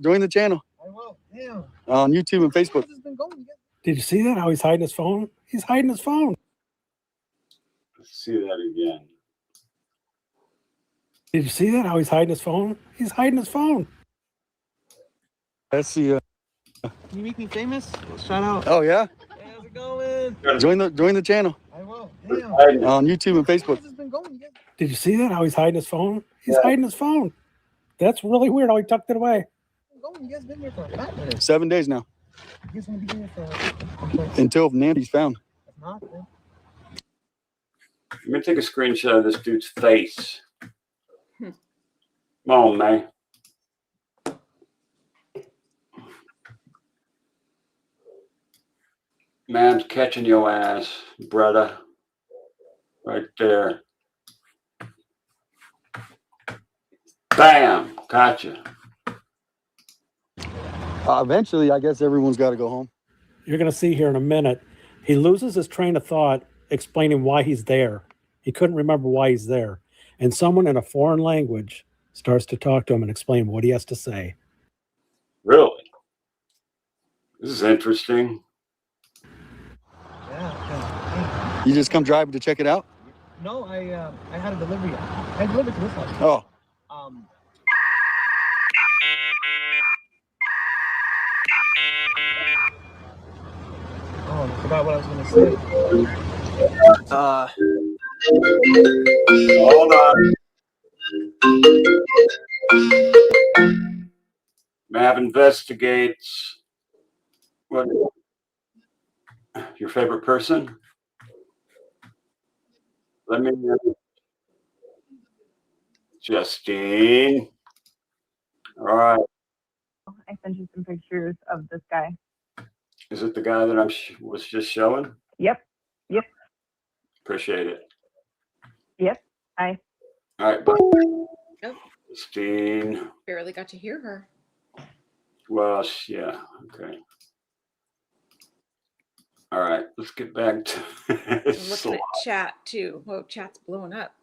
Join the channel I will. Damn. on YouTube and Facebook. How's this been going? Did you see that? How he's hiding his phone? He's hiding his phone. Let's see that again. Did you see that? How he's hiding his phone? He's hiding his phone. That's the. Can you make me famous? Shout out. Oh yeah. Hey, how's it going? Join the channell I will. Damn. on YouTube and Facebook. How's this been going? Did you see that? How he's hiding his phone? He's hiding his phone. That's really weird how he tucked it away. You guys been here for a hot minute. 7 days now You guys want to be here for until Nancy's found. not, man. Let me take a screenshot of this dude's face. Come on, man. Man's catching your ass, brother. Right there. Bam! Gotcha. Eventually, I guess everyone's got to go home. You're going to see here in a minute, he loses his train of thought explaining why he's there. He couldn't remember why he's there. And someone in a foreign language starts to talk to him and explain what he has to say. Really? This is interesting. Yeah. You just come driving to check it out? No, I had a delivery. I delivered to this house. Oh. Oh, I forgot what I was gonna say. Hold on. MAB Investigates. What? Your favorite person? Let me know. Justine. All right. I sent you some pictures of this guy. Is it the guy that was just showing? Yep. Appreciate it. Yep. Hi. All right, bye. Oh, Justine. barely got to hear her. Well, yeah. Okay. All right. Let's get back to I'm looking at chat too. Whoa, chat's blowing up.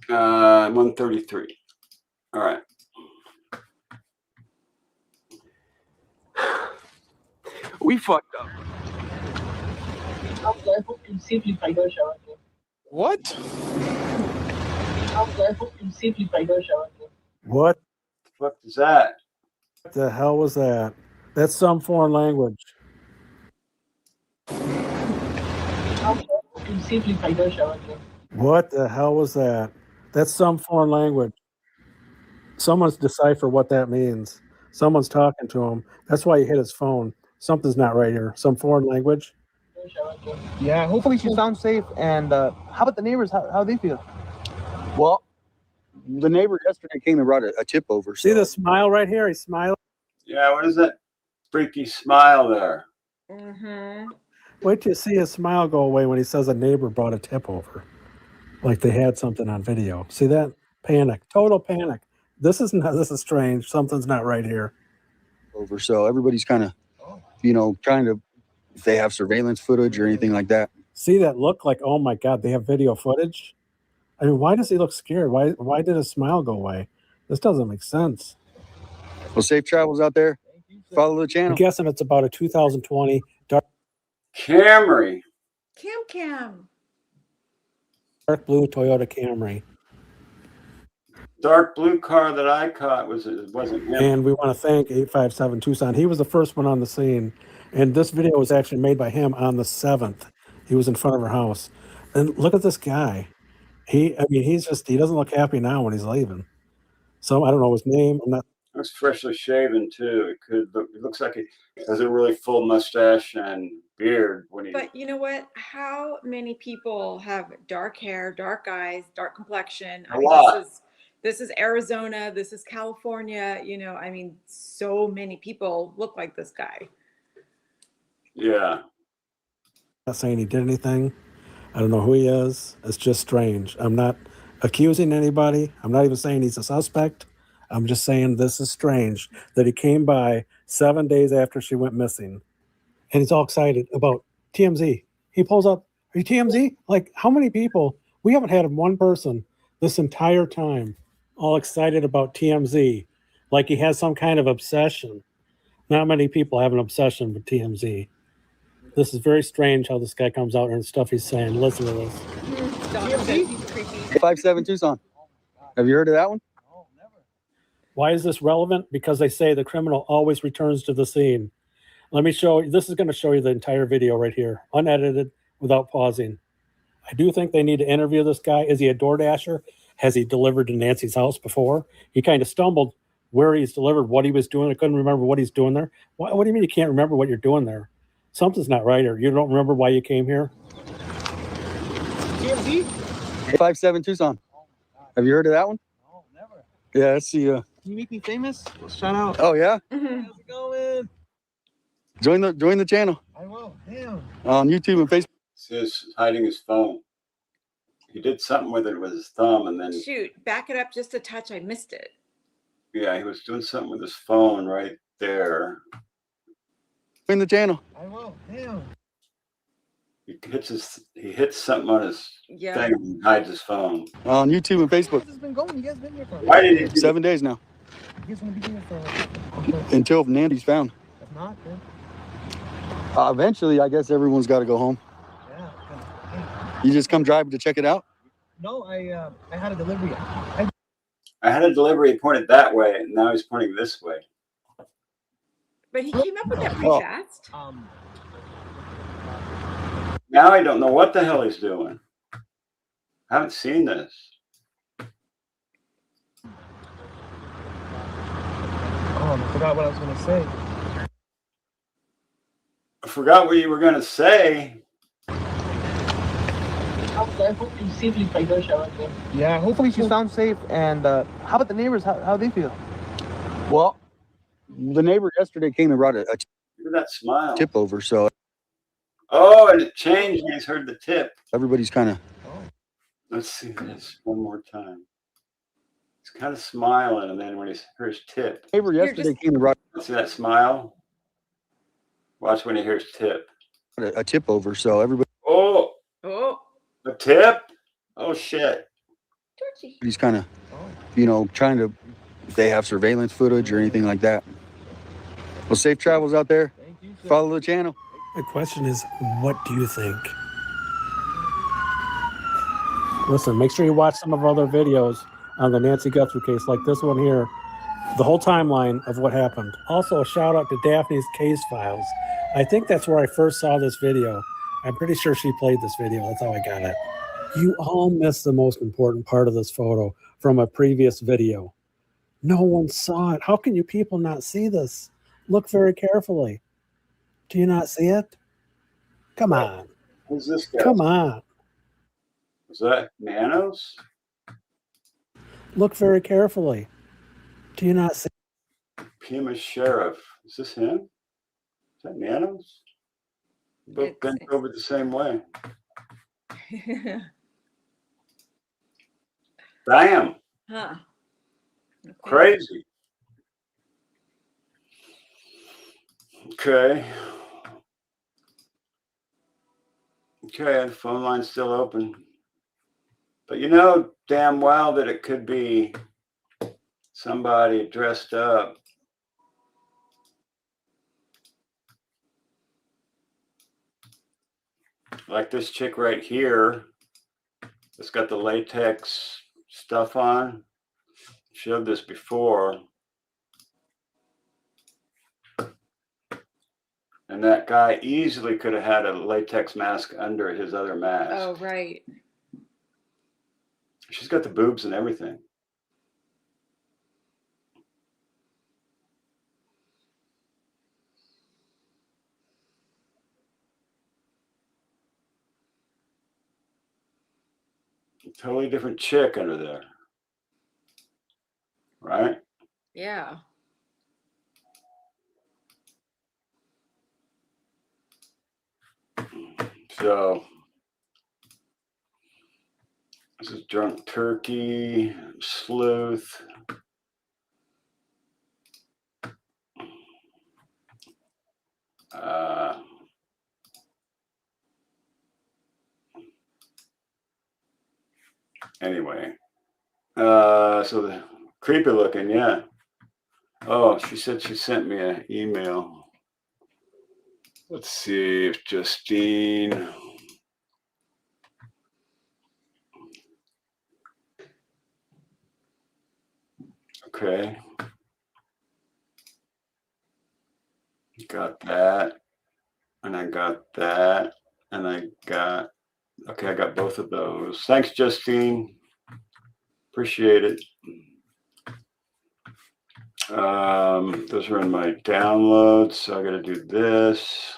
133. All right. We fucked up. I hope you safely find out, shower. What? I hope you safely find out, shower. What The fuck is that? the hell was that? That's some foreign language. I hope you safely find out, shower. What the hell was that? That's some foreign language. Someone's decipher what that means. Someone's talking to him. That's why he hit his phone. Something's not right here. Some foreign language. Yeah, hopefully she sounds safe. And how about the neighbors? How they feel? Well, the neighbor yesterday came and brought a tip over. See the smile right here? He's smiling. Yeah, what is that freaky smile there? Mm-hmm. Wait till you see his smile go away when he says a neighbor brought a tip over. Like they had something on video. See that? Panic, total panic. This is strange. Something's not right here. Over. So everybody's kind of, trying to, if they have surveillance footage or anything like that. See that look like, oh my God, they have video footage? I mean, why does he look scared? Why did his smile go away? This doesn't make sense. Well, safe travels out there. Follow the I'm channel. guessing it's about a 2020 Camry. Cam. dark blue Toyota Camry. Dark blue car that I caught wasn't him. And we want to thank 857 Tucson. He was the first one on the scene. And this video was actually made by him on the 7th. He was in front of her house. And look at this guy. He doesn't look happy now when he's leaving. So I don't know his name. I'm not. Looks freshly shaven too. It looks like he has a really full mustache and beard when he. But you know what? How many people have dark hair, dark eyes, dark complexion? A lot. This is Arizona. This is California. So many people look like this guy. Yeah. Not saying he did anything. I don't know who he is. It's just strange. I'm not accusing anybody. I'm not even saying he's a suspect. I'm just saying this is strange that he came by 7 days after she went missing. And he's all excited about TMZ. He pulls up, are you TMZ? Like, how many people? We haven't had one person this entire time all excited about TMZ. Like he has some kind of obsession. Not many people have an obsession with TMZ. This is very strange how this guy comes out and stuff he's saying. Listen to this. He's creepy. 57 Tucson. Have you heard of that one? Why is this relevant? Because they say the criminal always returns to the scene. Let me show you. This is going to show you the entire video right here, unedited, without pausing. I do think they need to interview this guy. Is he a DoorDasher? Has he delivered to Nancy's house before? He kind of stumbled where he's delivered, what he was doing. I couldn't remember what he's doing there. What do you mean you can't remember what you're doing there? Something's not right, or you don't remember why you came here? TMZ? 57 Tucson. Have you heard of that one? No, never. Yeah, let's see. Can you make me famous? Shout out. Oh yeah. Mhm. How's it going? Join the channel I will. Damn. on YouTube and Facebook. He's hiding his phone. He did something with it with his thumb, and then Shoot, back it up just a touch. I missed it. yeah, he was doing something with his phone right there. Join the channel. I will. Damn. He hits something on his Yeah. thing and hides his phone. On YouTube and How Facebook. has this been going? You guys been here for? Why did he do 7 days now. You guys want to be here for? Until Nancy's found. If not, then Eventually, I guess everyone's got to go home. yeah. Hey. You just come driving to check it out? No, I had a delivery. I had a delivery pointed that way, and now he's pointing this way. But he came up with that pretty Oh. fast. Now I don't know what the hell he's doing. I haven't seen this. I forgot what I was gonna say. I forgot what you were going to say. Yeah, hopefully she's found safe. And how about the neighbors? How they feel? Well, the neighbor yesterday came and brought a Look at that smile. tip over, so Oh, and it changed when he's heard the tip. everybody's kind of. Let's see this one more time. He's kind of smiling, and then when he hears tip, Neighbor yesterday came and brought see that smile? Watch when he hears tip. a tip over, so everybody's Oh, Oh, a tip? Oh, shit. Georgie. kind of, trying to, if they have surveillance footage or anything like that. Well, safe travels out there. Thank you, sir. Follow the channel. The question is, what do you think? Listen, make sure you watch some of our other videos on the Nancy Guthrie case, like this one here, the whole timeline of what happened. Also, a shout out to Daphne's Case Files. I think that's where I first saw this video. I'm pretty sure she played this video. That's how I got it. You all missed the most important part of this photo from a previous video. No one saw it. How can you people not see this? Look very carefully. Do you not see it? Come on. Who's this guy? Come on. Is that Nanos? Look very carefully. Do you not see? Pima Sheriff. Is this him? Is that Nanos? Both bent over the same way. Bam. Huh. Okay. Crazy. Okay. Okay, the phone line's still open. But you know damn well that it could be somebody dressed up. Like this chick right here. It's got the latex stuff on. Showed this before. And that guy easily could have had a latex mask under his other mask. Oh, right. She's got the boobs and everything. Totally different chick under there. Right? Yeah. So this is Drunk Turkey, Sleuth. Anyway, so the creepy looking, yeah. Oh, she said she sent me an email. Let's see if Justine. Okay. Got that. And I got that. And I got, okay, I got both of those. Thanks, Justine. Appreciate it. Those are in my downloads. So I got to do this.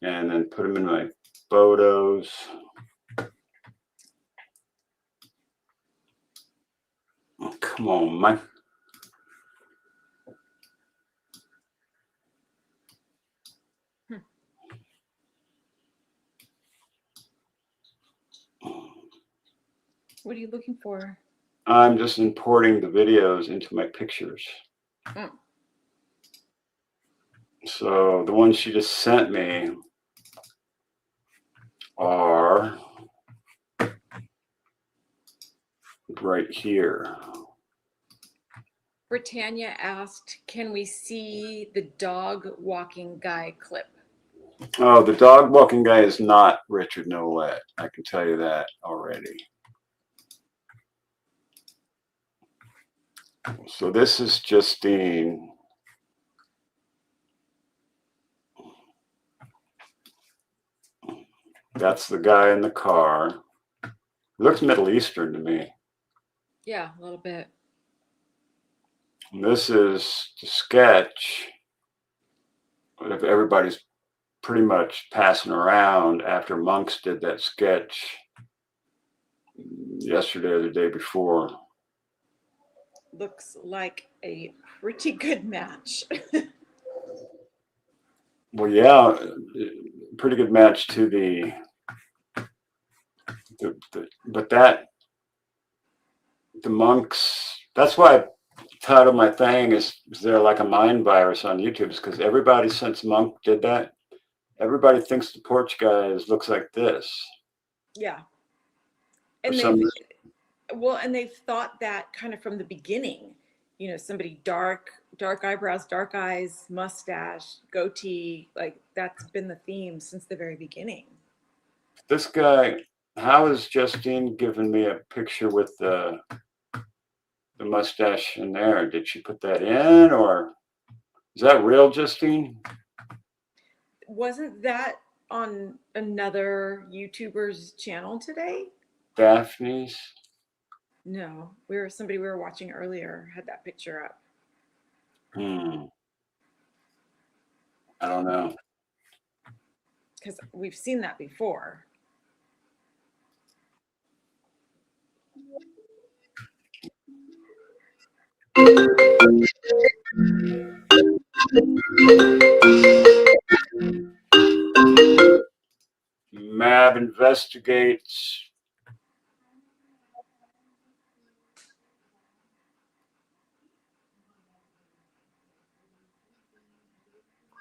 And then put them in my photos. Oh, come on, man. What are you looking for? I'm just importing the videos into my pictures. Mm. So the ones she just sent me are right here. Britannia asked, can we see the dog walking guy clip? Oh, the dog walking guy is not Richard Nolette. I can tell you that already. So this is Justine. That's the guy in the car. Looks Middle Eastern to me. Yeah, a little bit. And this is the sketch. But everybody's pretty much passing around after Monks did that sketch yesterday or the day before. Looks like a pretty good match. Well, yeah, pretty good match to the but that the Monks. That's why I titled my thing is there like a mind virus on YouTube? Because everybody since Monk did that, everybody thinks the Porch Guy looks like this. Yeah. For And some they've, reason. well, and they've thought that kind of from the beginning. You know, somebody dark eyebrows, dark eyes, mustache, goatee. Like that's been the theme since the very beginning. This guy, how is Justine giving me a picture with the mustache in there? Did she put that in, or is that real, Justine? Wasn't that on another YouTuber's channel today? Daphne's? No, somebody we were watching earlier had that picture up. I don't know. Because we've seen that before. MAB Investigates.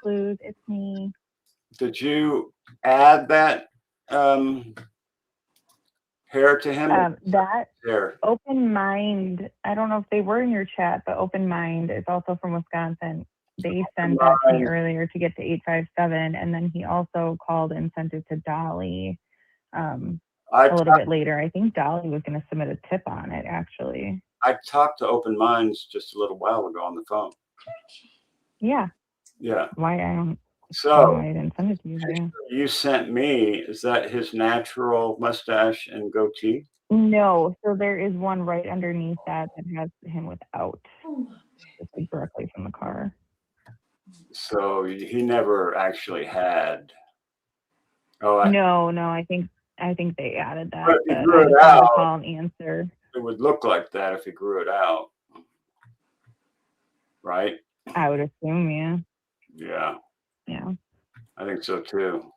clues. It's me. Did you add that hair to him? That Hair. Open Mind, I don't know if they were in your chat, but Open Mind is also from Wisconsin. They sent that to me earlier to get to 857, and then he also called and sent it to Dolly a little bit later. I think Dolly was going to submit a tip on it, actually. I talked to Open Minds just a little while ago on the phone. Yeah. Yeah. Why I don't So I didn't send it to you. Yeah. you sent me, is that his natural mustache and goatee? No, so there is one right underneath that has him without, Oh, just like directly from the car. So he never actually had. Oh, No, I think they added that, But if he but grew I it just wanted to out- call and answer. it would look like that if he grew it out. Right? I would assume, yeah. Yeah, Yeah. I think so too.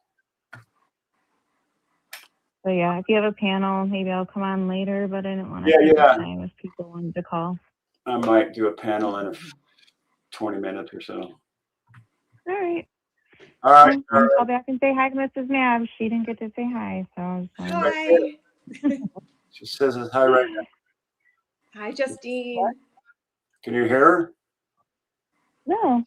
So yeah, if you have a panel, maybe I'll come on later, but I didn't want to Yeah, take yeah. the time if people wanted to call. I might do a panel in 20 minutes or so. All right. All right. Well, I'll call back and say hi to Mrs. MAB. She didn't get to say hi, so I was hi. She says hi right now. Hi, Justine. Can you hear her? No.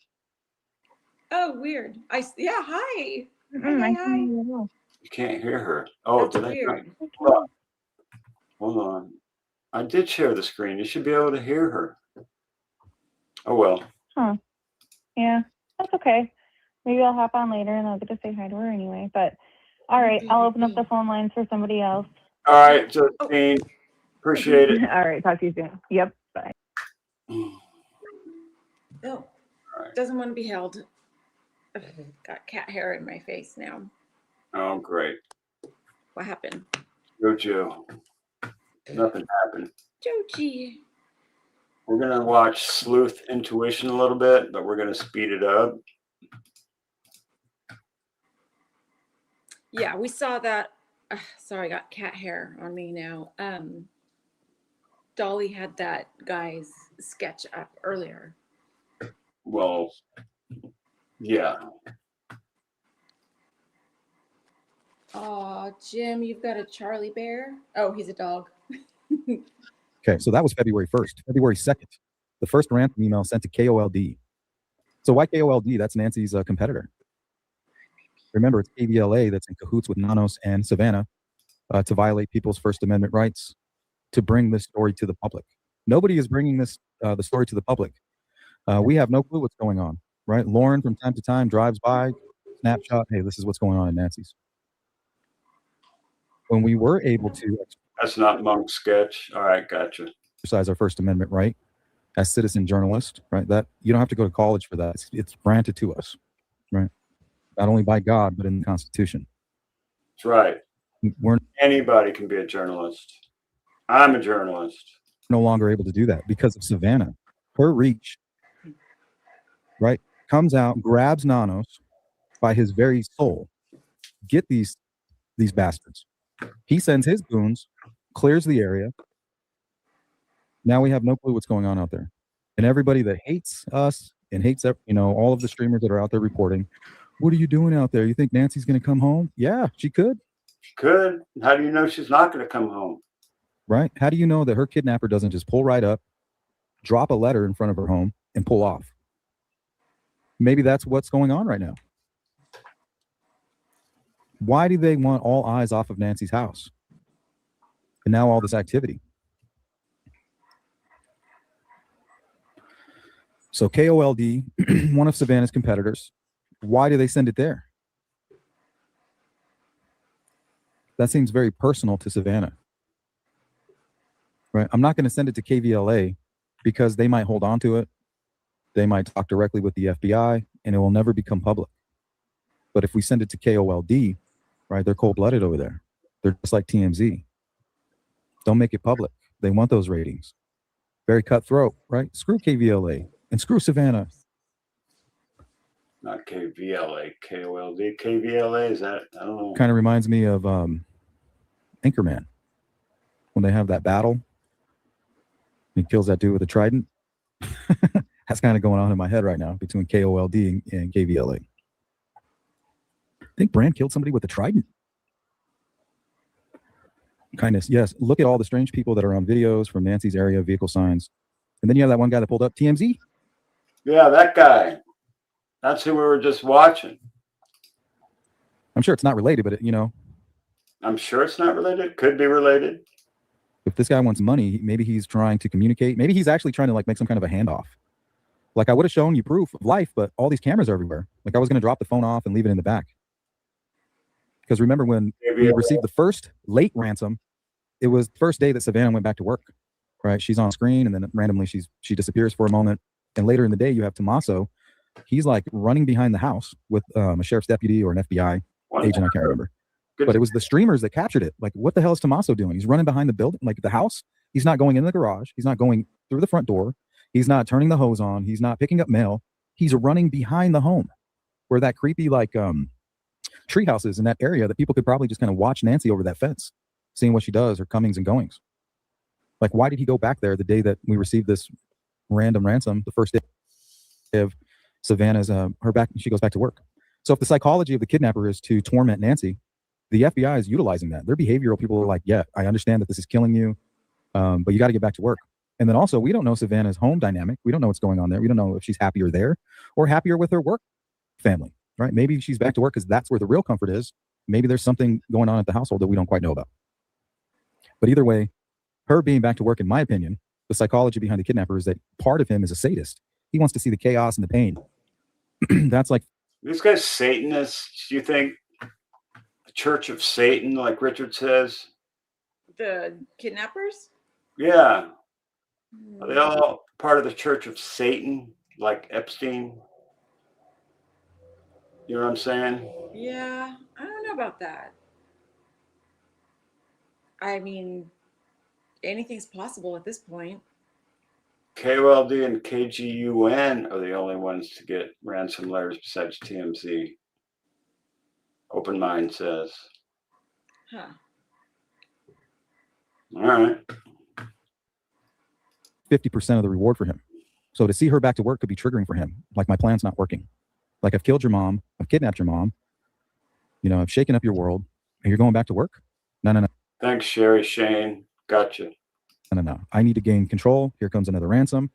Oh, weird. Yeah, hi. Hi. You can't hear her. Oh, That's did weird. I? Well, hold on. I did share the screen. You should be able to hear her. Oh, well. Huh. Yeah, that's okay. Maybe I'll hop on later and I'll get to say hi to her anyway. But all right, I'll open up the phone lines for somebody else. All right, Justine. Appreciate it. All right, talk to you soon. Yep, bye. Oh, doesn't want to be held. Ugh, got cat hair in my face now. Oh, great. What happened? Jojo. Nothing happened. Joji. We're going to watch Sleuth Intuition a little bit, but we're going to speed it up. Yeah, we saw that. Sorry, I got cat hair on me now. Dolly had that guy's sketch up earlier. Well, yeah. Oh, Jim, you've got a Charlie bear? Oh, he's a dog. Okay, so that was February 1st. February 2nd, the first ransom email sent to KOLD. So why KOLD? That's Nancy's competitor. Remember, it's KVLA that's in cahoots with Nanos and Savannah to violate people's First Amendment rights, to bring this story to the public. Nobody is bringing this the story to the public. We have no clue what's going on, right? Lauren from time to time drives by, snapshot, hey, this is what's going on in Nancy's. When we were able to... That's not Monk's sketch. All right, gotcha. Exercise our First Amendment right as citizen journalists, right? That you don't have to go to college for that. It's granted to us, right? Not only by God, but in the Constitution. That's right. We're Anybody can be a journalist. I'm a journalist. no longer able to do that because of Savannah. Her reach, right, comes out, grabs Nanos by his very soul. Get these bastards. He sends his goons, clears the area. Now we have no clue what's going on out there. And everybody that hates us and hates, all of the streamers that are out there reporting, what are you doing out there? You think Nancy's going to come home? Yeah, she could. She could. How do you know she's not going to come home? Right? How do you know that her kidnapper doesn't just pull right up, drop a letter in front of her home, and pull off? Maybe that's what's going on right now. Why do they want all eyes off of Nancy's house? And now all this activity. So KOLD, one of Savannah's competitors, why do they send it there? That seems very personal to Savannah. Right? I'm not going to send it to KVLA because they might hold on to it. They might talk directly with the FBI and it will never become public. But if we send it to KOLD, right, they're cold-blooded over there. They're just like TMZ. Don't make it public. They want those ratings. Very cutthroat, right? Screw KVLA and screw Savannah. Not KVLA, KOLD. KVLA, is that? I don't know. Kind of reminds me of Anchorman. When they have that battle, he kills that dude with a trident. That's kind of going on in my head right now between KOLD and KVLA. I think Brand killed somebody with a trident. Kindness, yes. Look at all the strange people that are on videos from Nancy's area, vehicle signs. And then you have that one guy that pulled up, TMZ. Yeah, that guy. That's who we were just watching. I'm sure it's not related, but I'm sure it's not related. Could be related. If this guy wants money, maybe he's trying to communicate. Maybe he's actually trying to like make some kind of a handoff. Like I would have shown you proof of life, but all these cameras are everywhere. Like I was going to drop the phone off and leave it in the back. Because remember when we received the first late ransom, it was the first day that Savannah went back to work, right? She's on screen and then randomly she disappears for a moment. And later in the day, you have Tommaso. He's like running behind the house with a sheriff's deputy or an FBI agent. I can't remember. But it was the streamers that captured it. Like, what the hell is Tommaso doing? He's running behind the building, like the house. He's not going in the garage. He's not going through the front door. He's not turning the hose on. He's not picking up mail. He's running behind the home where that creepy, like, tree houses in that area that people could probably just kind of watch Nancy over that fence, seeing what she does, her comings and goings. Like, why did he go back there the day that we received this random ransom, the first day of Savannah's, she goes back to work. So if the psychology of the kidnapper is to torment Nancy, the FBI is utilizing that. Their behavioral people are like, yeah, I understand that this is killing you, but you got to get back to work. And then also, we don't know Savannah's home dynamic. We don't know what's going on there. We don't know if she's happier there or happier with her work family, right? Maybe she's back to work because that's where the real comfort is. Maybe there's something going on at the household that we don't quite know about. But either way, her being back to work, in my opinion, the psychology behind the kidnapper is that part of him is a sadist. He wants to see the chaos and the pain. That's like... These guys Satanists, do you think? The Church of Satan, like Richard says? The kidnappers? Yeah. Are they all part of the Church of Satan, like Epstein? You know what I'm saying? Yeah, I don't know about that. I mean, anything's possible at this point. KOLD and KGUN are the only ones to get ransom letters besides TMZ. Open Mind says. Huh. All right. 50% of the reward for him. So to see her back to work could be triggering for him. Like, my plan's not working. Like, I've killed your mom. I've kidnapped your mom. I've shaken up your world. And you're going back to work? No. Thanks, Sherry Shane. Gotcha. No. I need to gain control. Here comes another ransom.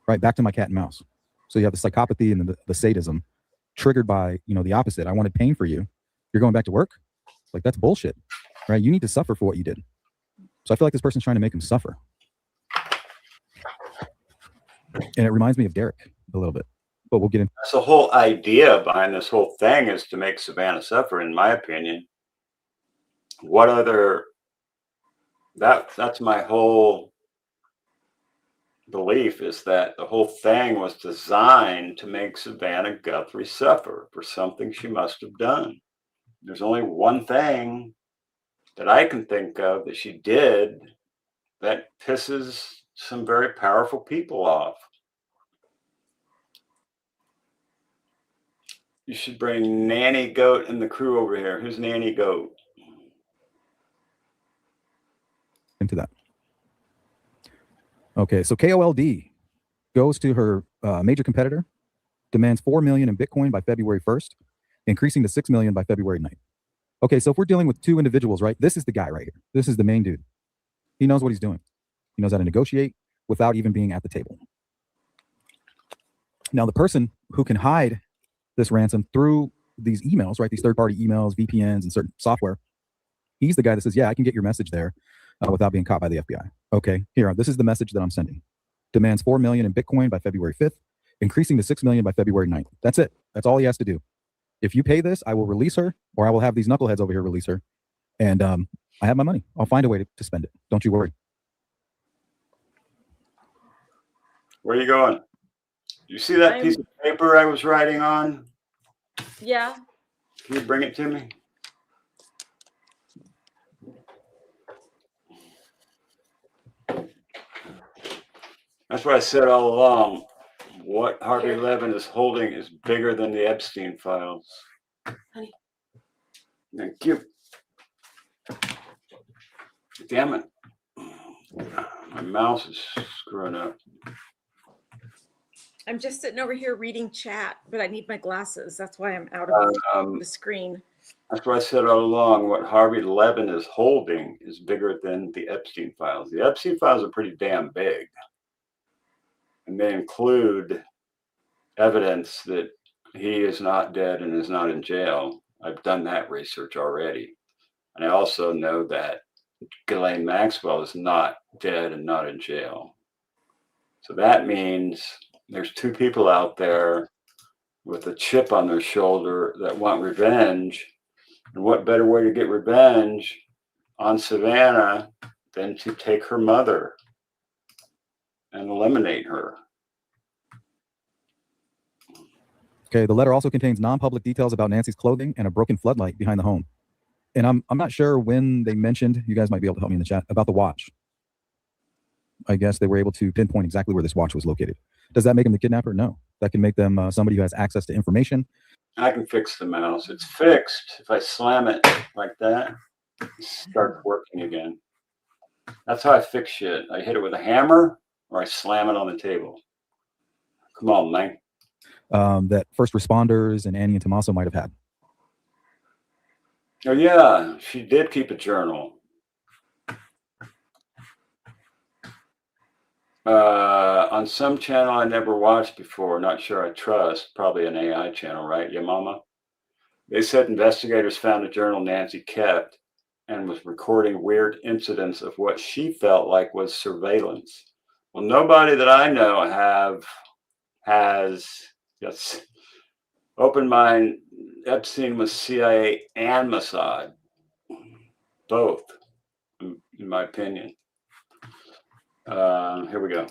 Right, back to my cat and mouse. So you have the psychopathy and the sadism triggered by, the opposite. I wanted pain for you. You're going back to work? Like, that's bullshit, right? You need to suffer for what you did. So I feel like this person's trying to make him suffer. And it reminds me of Derek a little bit, but we'll get into. That's the whole idea behind this whole thing, is to make Savannah suffer, in my opinion. What other... That's my whole belief, is that the whole thing was designed to make Savannah Guthrie suffer for something she must have done. There's only one thing that I can think of that she did that pisses some very powerful people off. You should bring Nanny Goat and the crew over here. Who's Nanny Goat? Into that. Okay, so KOLD goes to her major competitor, demands $4 million in Bitcoin by February 1st, increasing to $6 million by February 9th. Okay, so if we're dealing with two individuals, right? This is the guy right here. This is the main dude. He knows what he's doing. He knows how to negotiate without even being at the table. Now, the person who can hide this ransom through these emails, right? These third-party emails, VPNs, and certain software. He's the guy that says, yeah, I can get your message there without being caught by the FBI. Okay, here, this is the message that I'm sending. Demands $4 million in Bitcoin by February 5th, increasing to $6 million by February 9th. That's it. That's all he has to do. If you pay this, I will release her, or I will have these knuckleheads over here release her. And I have my money. I'll find a way to spend it. Don't you worry. Where are you going? You see that piece of paper I was writing on? Yeah. Can you bring it to me? That's what I said all along. What Harvey Levin is holding is bigger than the Epstein files. Honey. Thank you. Damn it. My mouse is screwing up. I'm just sitting over here reading chat, but I need my glasses. That's why I'm out of the screen. That's what I said all along. What Harvey Levin is holding is bigger than the Epstein files. The Epstein files are pretty damn big. And they include evidence that he is not dead and is not in jail. I've done that research already. And I also know that Ghislaine Maxwell is not dead and not in jail. So that means there's two people out there with a chip on their shoulder that want revenge. And what better way to get revenge on Savannah than to take her mother and eliminate her? Okay, the letter also contains non-public details about Nancy's clothing and a broken floodlight behind the home. And I'm not sure when they mentioned, you guys might be able to help me in the chat, about the watch. I guess they were able to pinpoint exactly where this watch was located. Does that make them the kidnapper? No. That can make them somebody who has access to information. I can fix the mouse. It's fixed. If I slam it like that, it starts working again. That's how I fix shit. I hit it with a hammer or I slam it on the table. Come on, man. That first responders and Annie and Tommaso might have had. Oh, yeah. She did keep a journal. On some channel I never watched before, not sure I trust, probably an AI channel, right? Yeah, mama? They said investigators found a journal Nancy kept and was recording weird incidents of what she felt like was surveillance. Well, nobody that I know has yes, open mind. Epstein was CIA and Mossad, both, in my opinion. Here we go.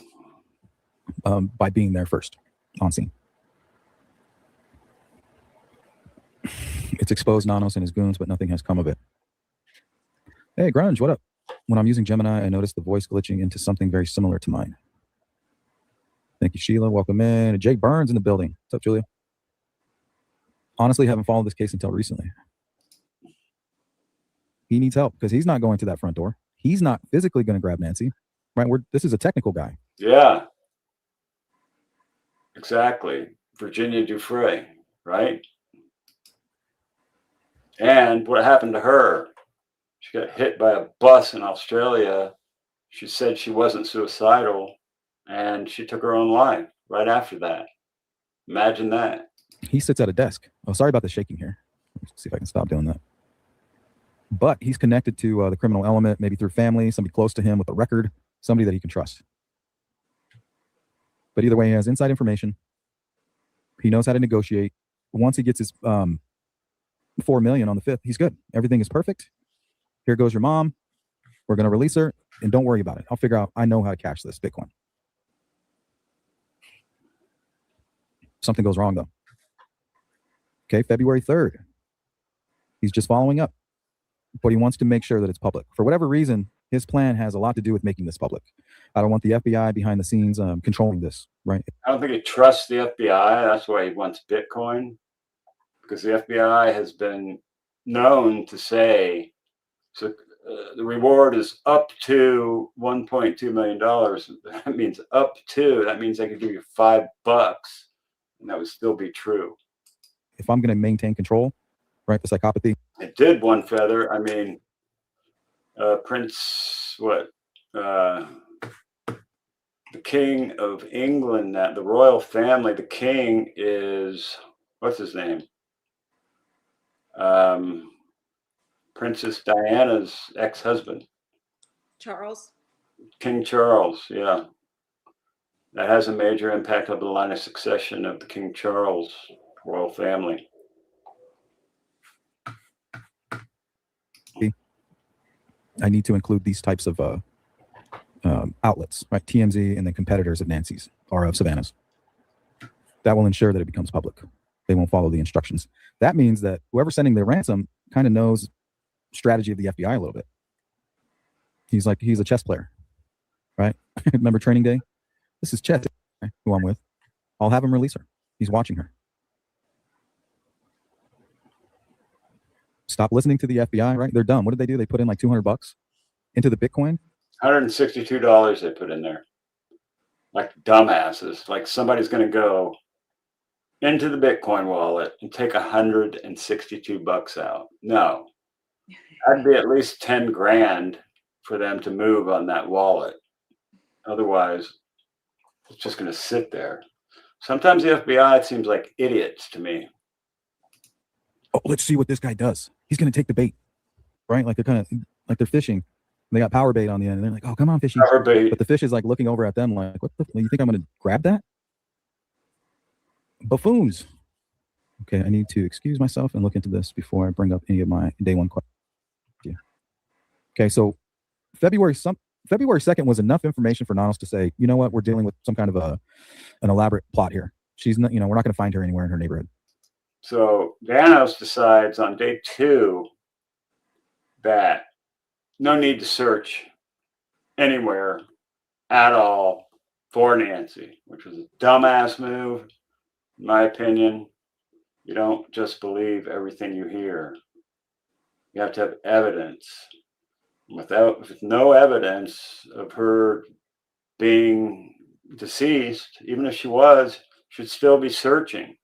By being there first on scene. It's exposed Nanos and his goons, but nothing has come of it. Hey, Grunge, what up? When I'm using Gemini, I notice the voice glitching into something very similar to mine. Thank you, Sheila. Welcome in. Jake Burns in the building. What's up, Julia? Honestly, haven't followed this case until recently. He needs help because he's not going to that front door. He's not physically going to grab Nancy. Right? This is a technical guy. Yeah. Exactly. Virginia Dufresne, right? And what happened to her? She got hit by a bus in Australia. She said she wasn't suicidal, and she took her own life right after that. Imagine that. He sits at a desk. Oh, sorry about the shaking here. Let's see if I can stop doing that. But he's connected to the criminal element, maybe through family, somebody close to him with a record, somebody that he can trust. But either way, he has inside information. He knows how to negotiate. Once he gets his $4 million on the 5th, he's good. Everything is perfect. Here goes your mom. We're going to release her, and don't worry about it. I'll figure out. I know how to cash this Bitcoin. Something goes wrong, though. Okay, February 3rd. He's just following up. But he wants to make sure that it's public. For whatever reason, his plan has a lot to do with making this public. I don't want the FBI behind the scenes controlling this, right? I don't think he trusts the FBI. That's why he wants Bitcoin. Because the FBI has been known to say, so the reward is up to $1.2 million. That means up to. That means they could give you $5, and that would still be true. If I'm going to maintain control, right, the psychopathy. It did one feather. I mean, Prince, what? The King of England, that the royal family, the king is, what's his name? Princess Diana's ex-husband. Charles. King Charles, yeah. That has a major impact on the line of succession of the King Charles royal family. I need to include these types of outlets, right? TMZ and then competitors of Nancy's or of Savannah's. That will ensure that it becomes public. They won't follow the instructions. That means that whoever's sending the ransom kind of knows strategy of the FBI a little bit. He's a chess player, right? Remember Training Day? This is Chet, right, who I'm with. I'll have him release her. He's watching her. Stop listening to the FBI, right? They're dumb. What did they do? They put in like $200 into the Bitcoin. $162 they put in there. like dumbasses. Like somebody's going to go into the Bitcoin wallet and take $162 out. No, that'd be at least 10 grand for them to move on that wallet. Otherwise, it's just going to sit there. Sometimes the FBI, it seems like idiots to me. Oh, let's see what this guy does. He's going to take the bait, right? Like they're kind of like they're fishing. They got power bait on the end, and they're like, "Oh, come on, fishy!" Power bait. But the fish is like looking over at them, like, "What the? You think I'm going to grab that?" Buffoons. Okay, I need to excuse myself and look into this before I bring up any of my day one questions. Okay, so February 2nd was enough information for Nanos to say, you know what, we're dealing with some kind of an elaborate plot here. She's not, we're not going to find her anywhere in her neighborhood. So Vanos decides on day 2 that no need to search anywhere at all for Nancy, which was a dumbass move, in my opinion. You don't just believe everything you hear. You have to have evidence. With no evidence of her being deceased, even if she was, should still be searching.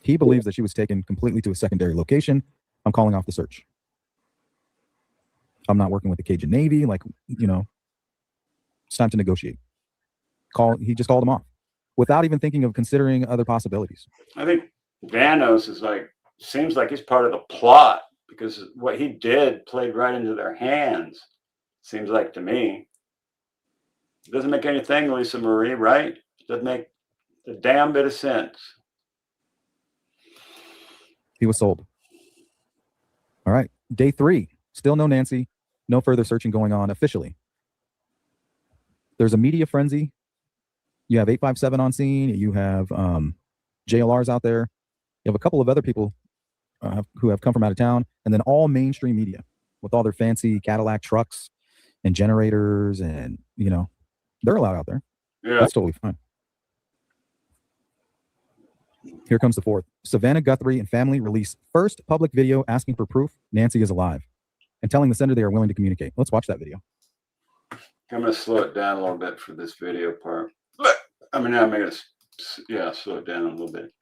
He believes that she was taken completely to a secondary location. I'm calling off the search. I'm not working with the Cajun Navy. Like, it's time to negotiate. He just called him off without even thinking of considering other possibilities. I think Vanos seems like he's part of the plot because what he did played right into their hands. Seems like to me. It doesn't make anything, Lisa Marie, right? It doesn't make a damn bit of sense. He was sold. All right. Day 3. Still no Nancy. No further searching going on officially. There's a media frenzy. You have 857 on scene. You have JLRs out there. You have a couple of other people who have come from out of town. And then all mainstream media with all their fancy Cadillac trucks and generators. And, they're allowed out there. Yeah. That's totally fine. Here comes the 4th. Savannah Guthrie and family release first public video asking for proof Nancy is alive and telling the sender they are willing to communicate. Let's watch that video. I'm going to slow it down a little bit for this video part. I'm going to, slow it down a little bit.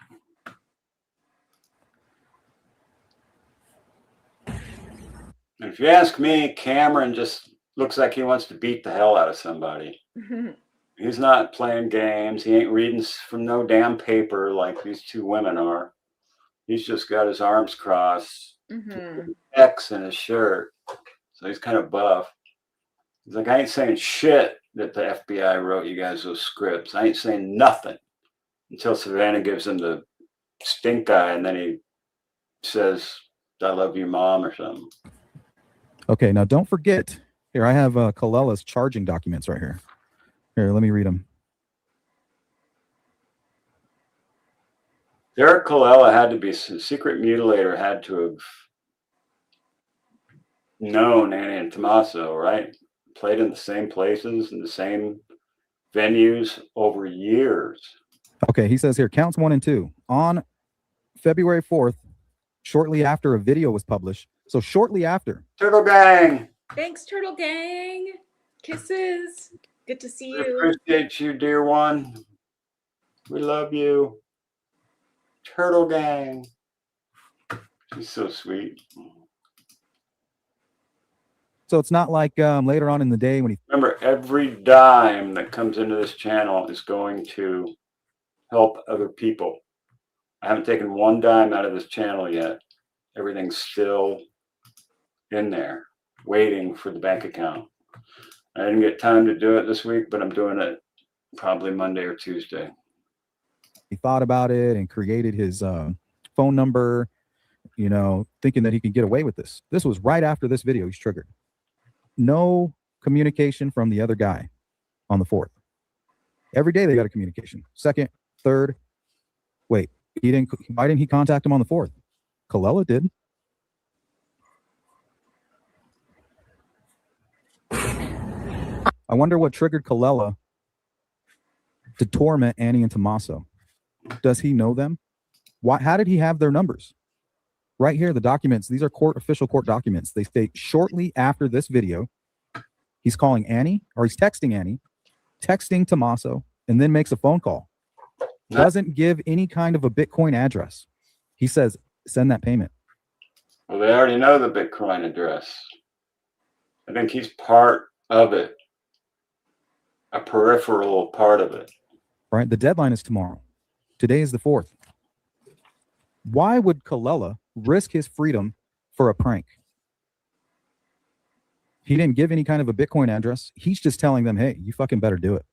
And if you ask me, Cameron just looks like he wants to beat the hell out of somebody. He's not playing games. He ain't reading from no damn paper like these 2 women are. He's just got his arms crossed, X in his shirt. So he's kind of buff. He's like, I ain't saying shit that the FBI wrote you guys those scripts. I ain't saying nothing until Savannah gives him the stink eye, and then he says, I love you, Mom, or something. Okay, now don't forget. Here, I have Kalella's charging documents right here. Here, let me read them. Derek Colella had to be, secret mutilator had to have known Annie and Tommaso, right? Played in the same places, in the same venues over years. Okay, he says here, counts 1 and 2. On February 4th, shortly after a video was published. So shortly after. Turtle Gang. Thanks, Turtle Gang. Kisses. Good to see We you. appreciate you, dear one. We love you. Turtle Gang. She's so sweet. So it's not like later on in the day when he... Remember, every dime that comes into this channel is going to help other people. I haven't taken 1 dime out of this channel yet. Everything's still in there, waiting for the bank account. I didn't get time to do it this week, but I'm doing it probably Monday or Tuesday. He thought about it and created his phone number, thinking that he could get away with this. This was right after this video he's triggered. No communication from the other guy on the 4th. Every day they got a communication. 2nd, 3rd. Wait, why didn't he contact him on the 4th? Colella did. I wonder what triggered Colella to torment Annie and Tommaso. Does he know them? How did he have their numbers? Right here, the documents. These are official court documents. They state shortly after this video, he's calling Annie, or he's texting Annie, texting Tommaso, and then makes a phone call. Doesn't give any kind of a Bitcoin address. He says, send that payment. Well, they already know the Bitcoin address. I think he's part of it, a peripheral part of it. Right? The deadline is tomorrow. Today is the 4th. Why would Colella risk his freedom for a prank? He didn't give any kind of a Bitcoin address. He's just telling them, hey, you fucking better do it.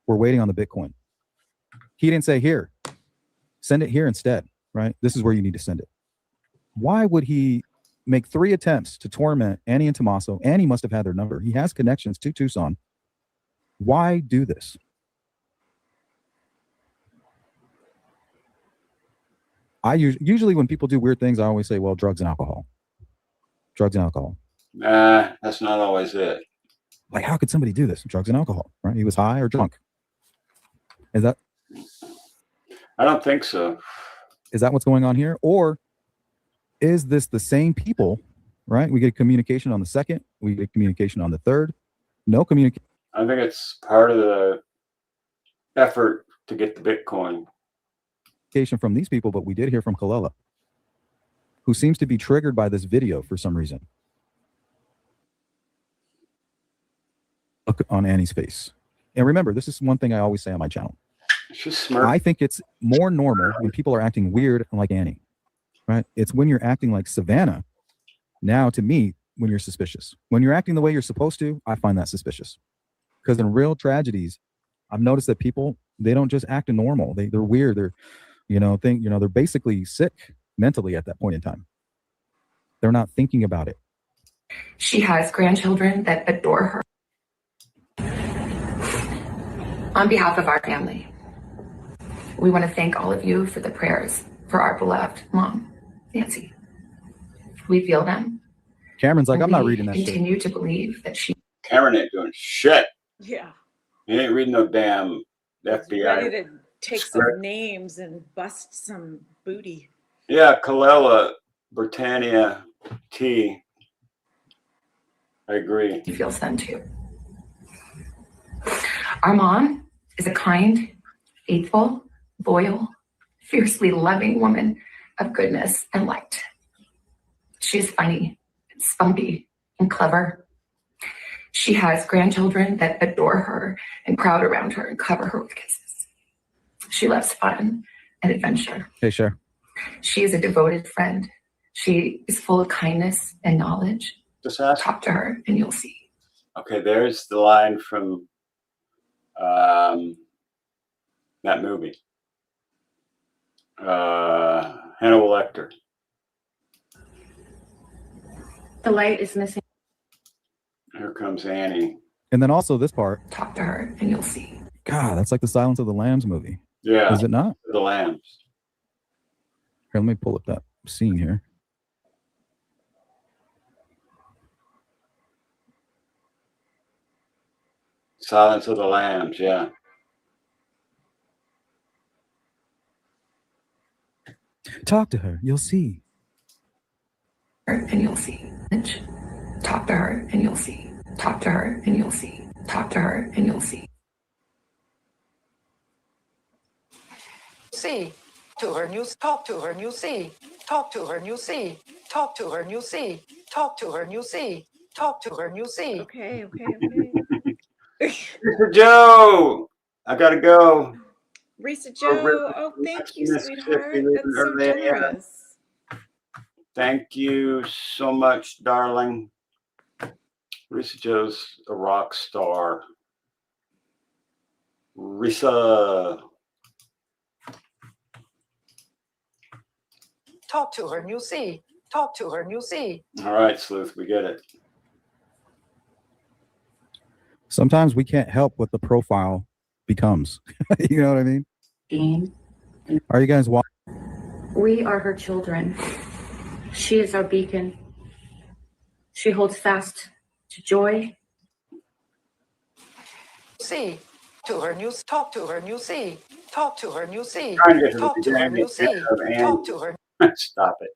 We're waiting on the Bitcoin. He didn't say, here, send it here instead, right? This is where you need to send it. Why would he make 3 attempts to torment Annie and Tommaso? Annie must have had their number. He has connections to Tucson. Why do this? I usually when people do weird things, I always say, well, drugs and alcohol. Drugs and alcohol. Nah, that's not always it. Like, how could somebody do this? Drugs and alcohol, right? He was high or drunk. Is that? I don't think so. Is that what's going on here? Or is this the same people, right? We get communication on the 2nd. We get communication on the 3rd. No communication. I think it's part of the effort to get the Bitcoin. From these people, but we did hear from Colella, who seems to be triggered by this video for some reason. Look on Annie's face. And remember, this is one thing I always say on my channel. She's smart. I think it's more normal when people are acting weird like Annie, right? It's when you're acting like Savannah. Now, to me, when you're suspicious. When you're acting the way you're supposed to, I find that suspicious. Because in real tragedies, I've noticed that people, they don't just act normal. They're weird. They're they're basically sick mentally at that point in time. They're not thinking about it. She has grandchildren that adore her. On behalf of our family, we want to thank all of you for the prayers for our beloved mom, Nancy. We feel them. Cameron's like, I'm not reading that shit. Continue to believe that she. Cameron ain't doing shit. Yeah. He ain't reading no damn FBI. Ready to take some names and bust some booty. Yeah, Colella, Britannia, T. I agree. He feels them too. Our mom is a kind, faithful, loyal, fiercely loving woman of goodness and light. She is funny, and spunky, and clever. She has grandchildren that adore her and crowd around her and cover her with kisses. She loves fun and adventure. Hey, sure. She is a devoted friend. She is full of kindness and knowledge. Just ask. Talk to her and you'll see. Okay, there's the line from that movie. Hannibal Lecter. The light is missing. Here comes Annie. And then also this part. Talk to her and you'll see. God, that's like the Silence of the Lambs movie. Yeah. Is it not? The Lambs. Here, let me pull up that scene here. Silence of the Lambs, yeah. Talk to her, you'll see. And you'll see. Talk to her and you'll see. Talk to her and you'll see. Talk to her and you'll see. See to her and you talk to her and you see. Talk to her and you see. Talk to her and you see. Talk to her and you see. Talk to her and you see. Okay. Mr. Joe, I gotta go. Risa Joe, oh, thank you, sweetheart. That's so generous. Thank you so much, darling. Risa Joe's a rock star. Risa. Talk to her and you see. Talk to her and you see. All right, Sleuth, we get it. Sometimes we can't help what the profile becomes. You know what I mean? Are you guys watching? We are her children. She is our beacon. She holds fast to joy. See to her and you talk to her and you see. Talk to her and you see. Trying to get to Talk the to her and you see. beginning Talk to her. Stop it.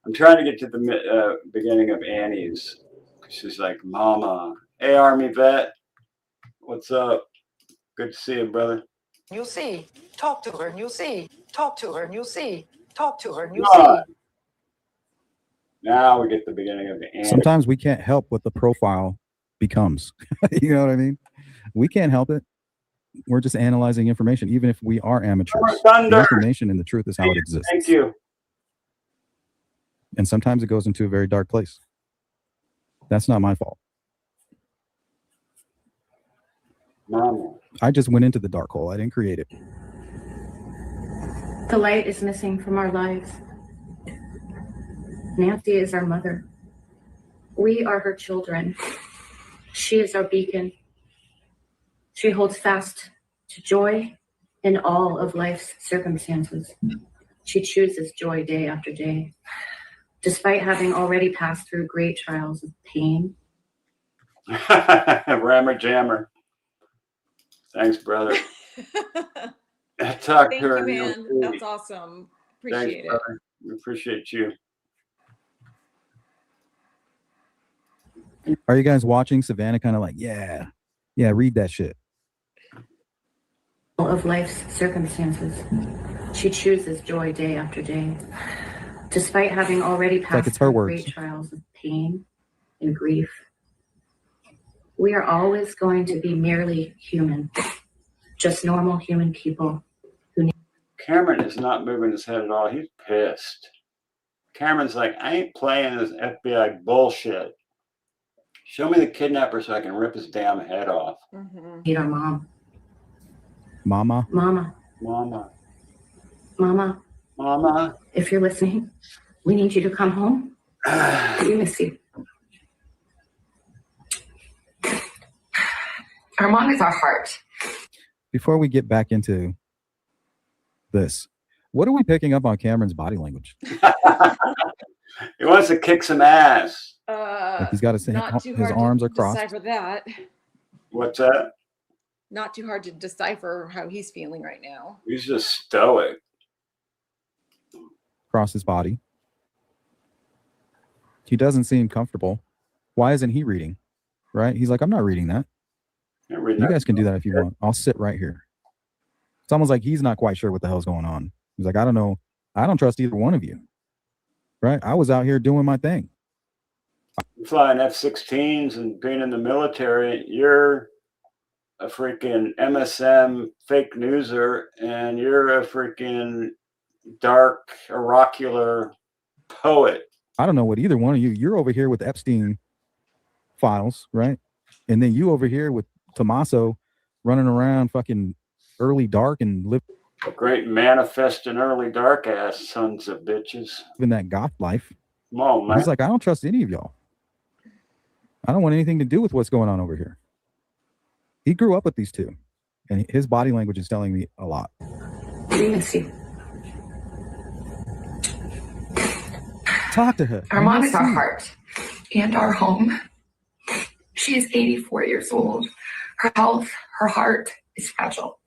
I'm trying to get to the beginning of Annie's. She's like, Mama. Hey, Army vet. What's up? Good to see you, brother. You see. Talk to her and you see. Talk to her and you see. Talk to her and you Right. see. Now we get the beginning of the end. Sometimes we can't help what the profile becomes. You know what I mean? We can't help it. We're just analyzing information, even if we are amateurs. The information and the truth is how it exists. Thank you. And sometimes it goes into a very dark place. That's not my fault. Mama. I just went into the dark hole. I didn't create it. The light is missing from our lives. Nancy is our mother. We are her children. She is our beacon. She holds fast to joy in all of life's circumstances. She chooses joy day after day, despite having already passed through great trials of pain. Rammer jammer. Thanks, brother. Talk Thank to her. you, and man. you'll see. That's awesome. Appreciate Thanks, it. brother. We appreciate you. Are you guys watching? Savannah kind of like, yeah, read that shit. All of life's circumstances. She chooses joy day after day, despite having already passed it's her through words. great trials of pain and grief. We are always going to be merely human, just normal human people who need. Cameron is not moving his head at all. He's pissed. Cameron's like, I ain't playing this FBI bullshit. Show me the kidnapper so I can rip his damn head off. Need our mom. Mama. Mama. Mama. Mama. Mama. If you're listening, we need you to come home. We miss you. Our mom is our heart. Before we get back into this, what are we picking up on Cameron's body language? He wants to kick some ass. Like he's got his arms are crossed. Decipher that. What's that? Not too hard to decipher how he's feeling right now. He's just stoic. Across his body. He doesn't seem comfortable. Why isn't he reading? Right? He's like, I'm not reading that. You guys can do that if you want. I'll sit right here. It's almost like he's not quite sure what the hell's going on. He's like, I don't know. I don't trust either one of you. Right? I was out here doing my thing. Flying F-16s and being in the military, you're a freaking MSM fake newser, and you're a freaking dark, oracular poet. I don't know what either one of you. You're over here with Epstein files, right? And then you over here with Tommaso running around fucking early dark and living Great manifesting early dark ass sons of bitches. that goth life. Come on, And man. he's like, I don't trust any of y'all. I don't want anything to do with what's going on over here. He grew up with these two, and his body language is telling me a lot. We miss you. Talk to her. Our mom is our heart and our home. She is 84 years old. Her health, her heart is fragile.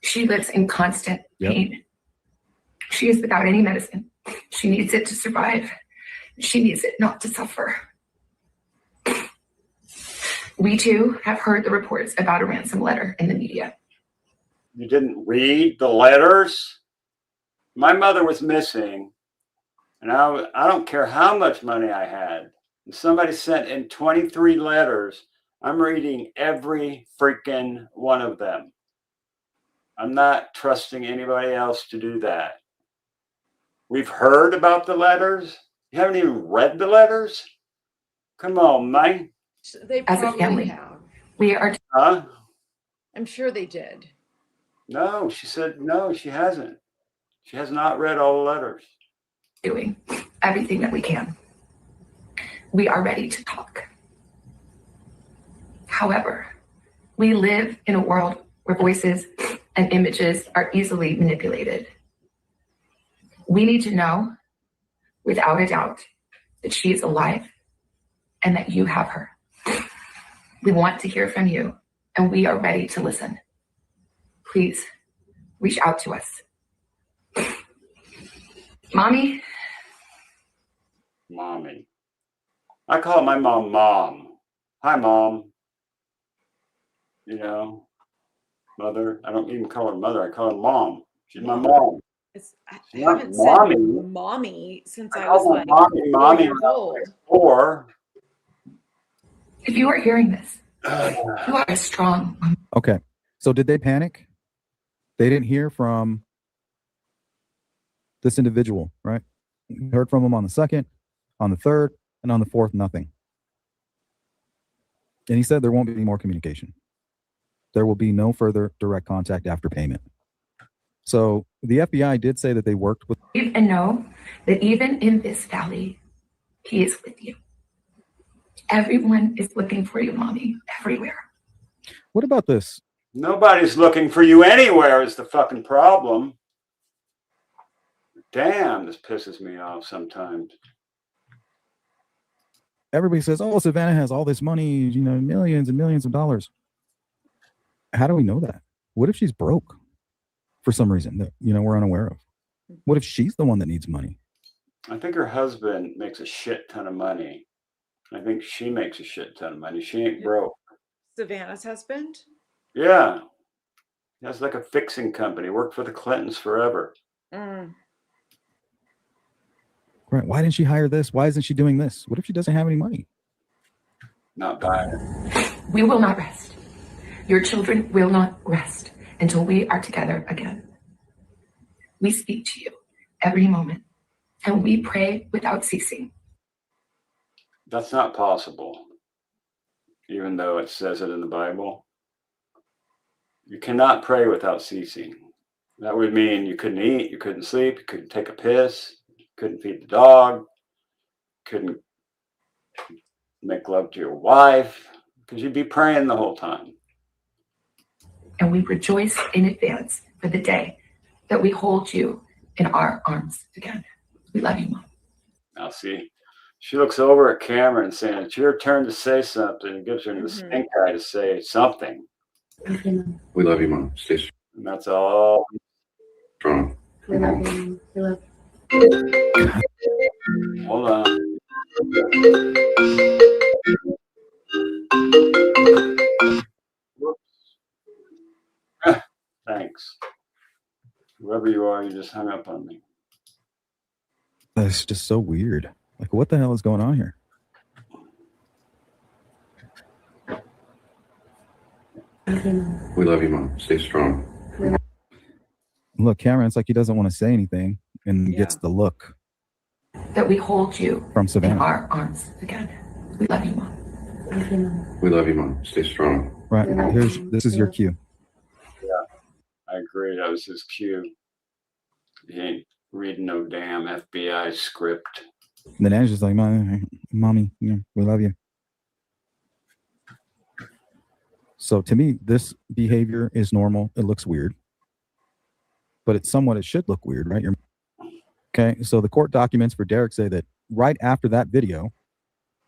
She lives in constant pain. She is without any medicine. She needs it to survive. She needs it not to suffer. We too have heard the reports about a ransom letter in the media. You didn't read the letters? My mother was missing, and I don't care how much money I had. And somebody sent in 23 letters. I'm reading every freaking one of them. I'm not trusting anybody else to do that. We've heard about the letters. You haven't even read the letters? Come on, man. They As a probably family, have. we are Huh? I'm sure they did. No, she said no, she hasn't. She has not read all the letters. doing everything that we can. We are ready to talk. However, we live in a world where voices and images are easily manipulated. We need to know, without a doubt, that she is alive and that you have her. We want to hear from you, and we are ready to listen. Please reach out to us. Mommy? Mommy. I call my mom Mom. Hi, Mom. You know, Mother. I don't even call her mother. I call her mom. She's my mom. I She's not haven't mommy. said mommy since I called was her like mommy 4 when years I was old. like 4. If you are hearing this, you are a strong woman. Okay. So did they panic? They didn't hear from this individual, right? You heard from him on the 2nd, on the 3rd, and on the 4th, nothing. And he said there won't be any more communication. There will be no further direct contact after payment. So the FBI did say that they worked with. And know that even in this valley, he is with you. Everyone is looking for you, mommy, everywhere. What about this? Nobody's looking for you anywhere is the fucking problem. Damn, this pisses me off sometimes. Everybody says, oh, Savannah has all this money, you know, millions and millions of dollars. How do we know that? What if she's broke for some reason that, you know, we're unaware of? What if she's the one that needs money? I think her husband makes a shit ton of money. I think she makes a shit ton of money. She ain't broke. Savannah's husband? Yeah. He has like a fixing company. Worked for the Clintons forever. Mm. Right. Why didn't she hire this? Why isn't she doing this? What if she doesn't have any money? Not buying it. We will not rest. Your children will not rest until we are together again. We speak to you every moment, and we pray without ceasing. That's not possible. Even though it says it in the Bible. You cannot pray without ceasing. That would mean you couldn't eat, you couldn't sleep, you couldn't take a piss, you couldn't feed the dog, couldn't make love to your wife, because you'd be praying the whole time. And we rejoice in advance for the day that we hold you in our arms again. We love you, Mom. Now see, she looks over at Cameron saying, it's your turn to say something. It gives her the stink eye to say something. We love you, Mom. Stay strong. And that's all. Strong. We love you. We love you. Hold on. Thanks. Whoever you are, you just hung up on me. That's just so weird. Like, what the hell is going on here? We love you, Mom. Stay strong. Look, Cameron, it's like he doesn't want to say anything and gets the look. That we hold you from Savannah. In our arms again. We love you, Mom. We love you, Mom. Stay strong. Right. This is your cue. Yeah, I agree. That was his cue. He ain't reading no damn FBI script. And then Angela's like, Mommy, yeah, we love you. So to me, this behavior is normal. It looks weird. But it should look weird, right? Okay, so the court documents for Derek say that right after that video,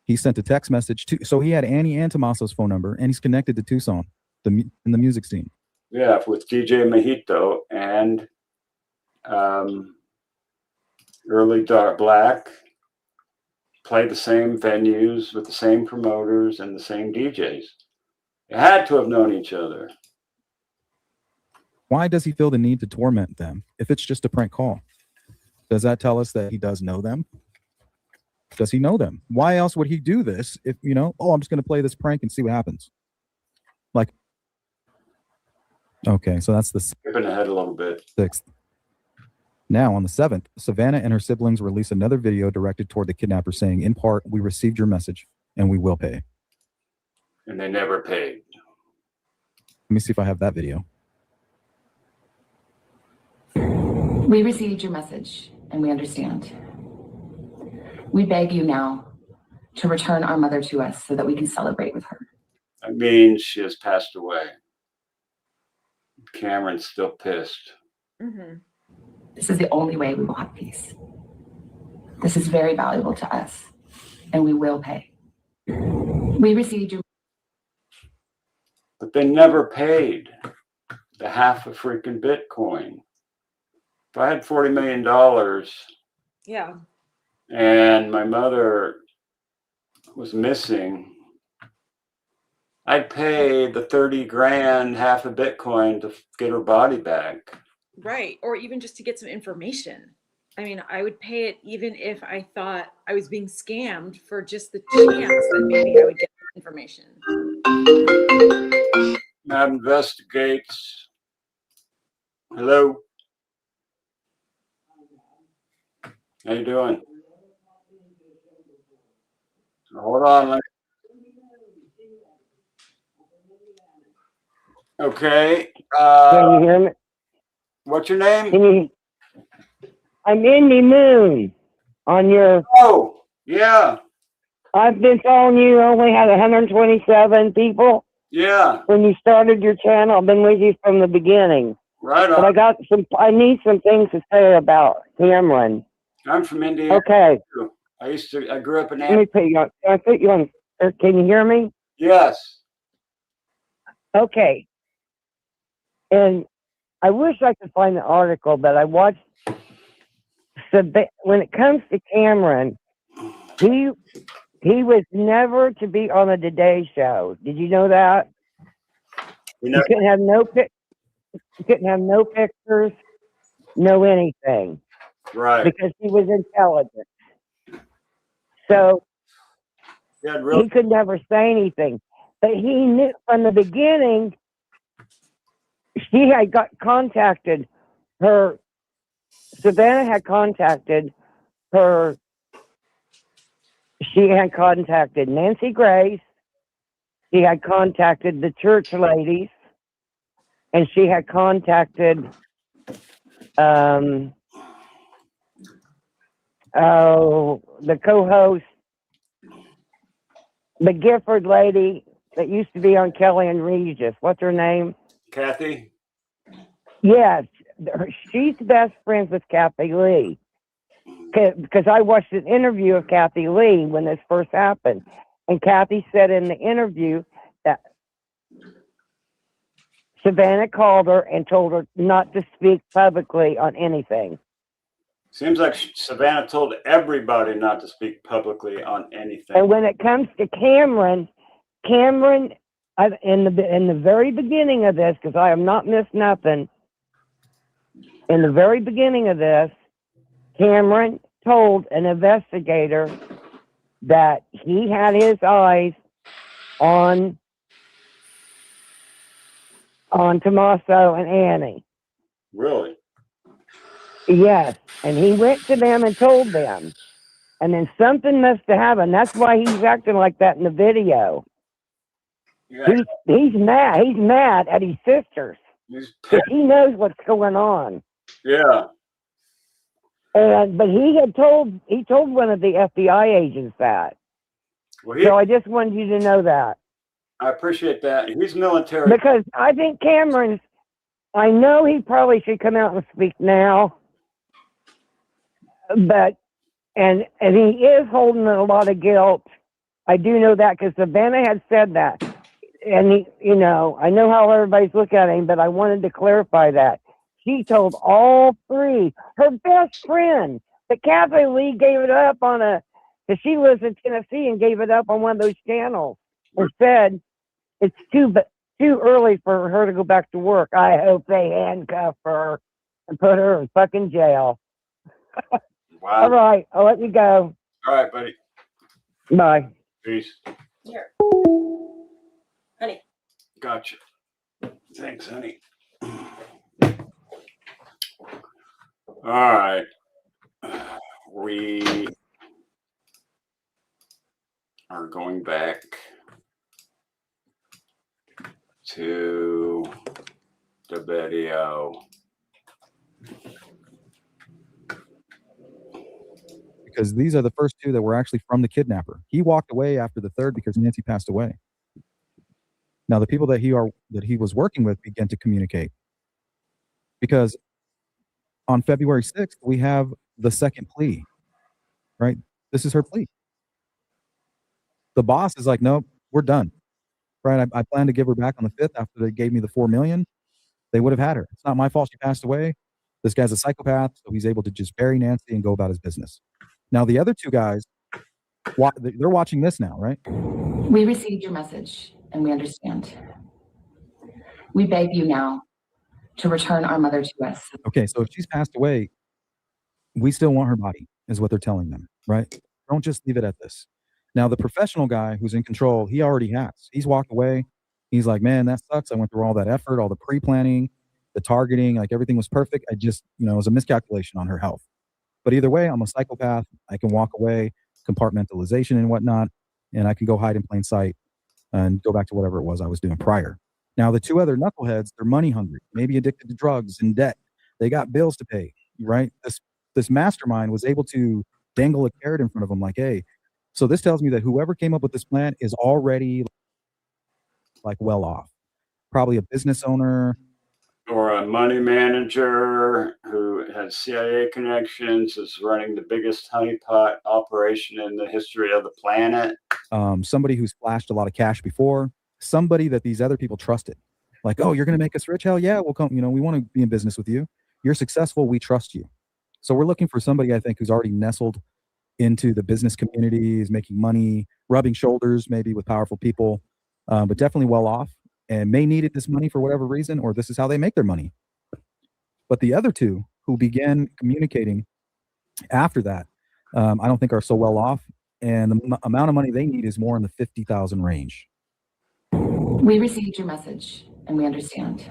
he sent a text message to, so he had Annie and Tommaso's phone number, and he's connected to Tucson in the music scene. Yeah, with DJ Mojito and Early Dark Black, play the same venues with the same promoters and the same DJs. They had to have known each other. Why does he feel the need to torment them if it's just a prank call? Does that tell us that he does know them? Does he know them? Why else would he do this if, you know, oh, I'm just going to play this prank and see what happens? Like, okay, so that's the skipping ahead a little bit. 6th. Now, on the 7th, Savannah and her siblings release another video directed toward the kidnapper saying, in part, we received your message and we will pay. And they never paid. Let me see if I have that video. We received your message and we understand. We beg you now to return our mother to us so that we can celebrate with her. That means she has passed away. Cameron's still pissed. Mm-hmm. This is the only way we will have peace. This is very valuable to us, and we will pay. We received your... But they never paid the half a freaking Bitcoin. If I had $40 million, yeah, and my mother was missing, I'd pay the 30 grand, half a Bitcoin to get her body back. Right. Or even just to get some information. I mean, I would pay it even if I thought I was being scammed for just the chance that maybe I would get information. MAB Investigates. Hello. How you doing? Hold on. Okay. Can you hear me? What's your name? I'm Indy Moon on your. Oh, yeah. I've been following you. Only had 127 people. Yeah. When you started your channel, I've been with you from the beginning. Right on. But I need some things to say about Cameron. I'm from Indiana. Okay. Too. I grew up in. Let me put you on. Can I put you on? Can you hear me? Yes. Okay. And I wish I could find the article, but I watched. When it comes to Cameron, he was never to be on the Today Show. Did you know that? You couldn't have no pictures, no anything. Right. Because he was intelligent. So he could never say anything. But he knew from the beginning, she had contacted her. Savannah had contacted her. She had contacted Nancy Grace. She had contacted the church ladies. And she had contacted the co-host, the Gifford lady that used to be on Kelly and Regis. What's her name? Kathy? Yes. She's best friends with Kathy Lee. Because I watched an interview of Kathy Lee when this first happened. And Kathy said in the interview that Savannah called her and told her not to speak publicly on anything. Seems like Savannah told everybody not to speak publicly on anything. And when it comes to Cameron, in the very beginning of this, because I have not missed nothing, in the very beginning of this, Cameron told an investigator that he had his eyes on Tommaso and Annie. Really? Yes, and he went to them and told them. And then something must have happened. That's why he's acting like that in the video. Yeah. He's mad. He's mad at his sisters. Because he knows what's going on. Yeah. But he told one of the FBI agents that. Well, So I just wanted you to know that. I appreciate that. He's military. Because I think I know he probably should come out and speak now. But, and he is holding a lot of guilt. I do know that because Savannah had said that. And I know how everybody's looking at him, but I wanted to clarify that. She told all three, her best friend, that Kathy Lee gave it up because she lives in Tennessee and gave it up on one of those channels and said it's too early for her to go back to work. I hope they handcuff her and put her in fucking jail. Wow. All right, I'll let you go. All right, buddy. Bye. Peace. Here. Honey. Gotcha. Thanks, honey. All right. We are going back to the video. Because these are the first two that were actually from the kidnapper. He walked away after the third because Nancy passed away. Now the people that he was working with began to communicate. Because on February 6th, we have the second plea, right? This is her plea. The boss is like, nope, we're done, right? I plan to give her back on the 5th after they gave me the $4 million. They would have had her. It's not my fault she passed away. This guy's a psychopath, so he's able to just bury Nancy and go about his business. Now, the other two guys, they're watching this now, right? We received your message and we understand. We beg you now to return our mother to us. Okay, so if she's passed away, we still want her body, is what they're telling them, right? Don't just leave it at this. Now, the professional guy who's in control, he already has. He's walked away. He's like, man, that sucks. I went through all that effort, all the pre-planning, the targeting, like everything was perfect. I just, it was a miscalculation on her health. But either way, I'm a psychopath. I can walk away, compartmentalization and whatnot, and I can go hide in plain sight and go back to whatever it was I was doing prior. Now, the two other knuckleheads, they're money hungry, maybe addicted to drugs and debt. They got bills to pay, right? This mastermind was able to dangle a carrot in front of them like, hey, so this tells me that whoever came up with this plan is already like well off. Probably a business owner. Or a money manager who has CIA connections, is running the biggest honeypot operation in the history of the planet. Somebody who's flashed a lot of cash before. Somebody that these other people trusted. Like, oh, you're going to make us rich? Hell yeah, we'll come. We want to be in business with you. You're successful. We trust you. So we're looking for somebody, I think, who's already nestled into the business community, is making money, rubbing shoulders maybe with powerful people, but definitely well off and may needed this money for whatever reason, or this is how they make their money. But the other two who began communicating after that, I don't think are so well off. And the amount of money they need is more in the 50,000 range. We received your message and we understand.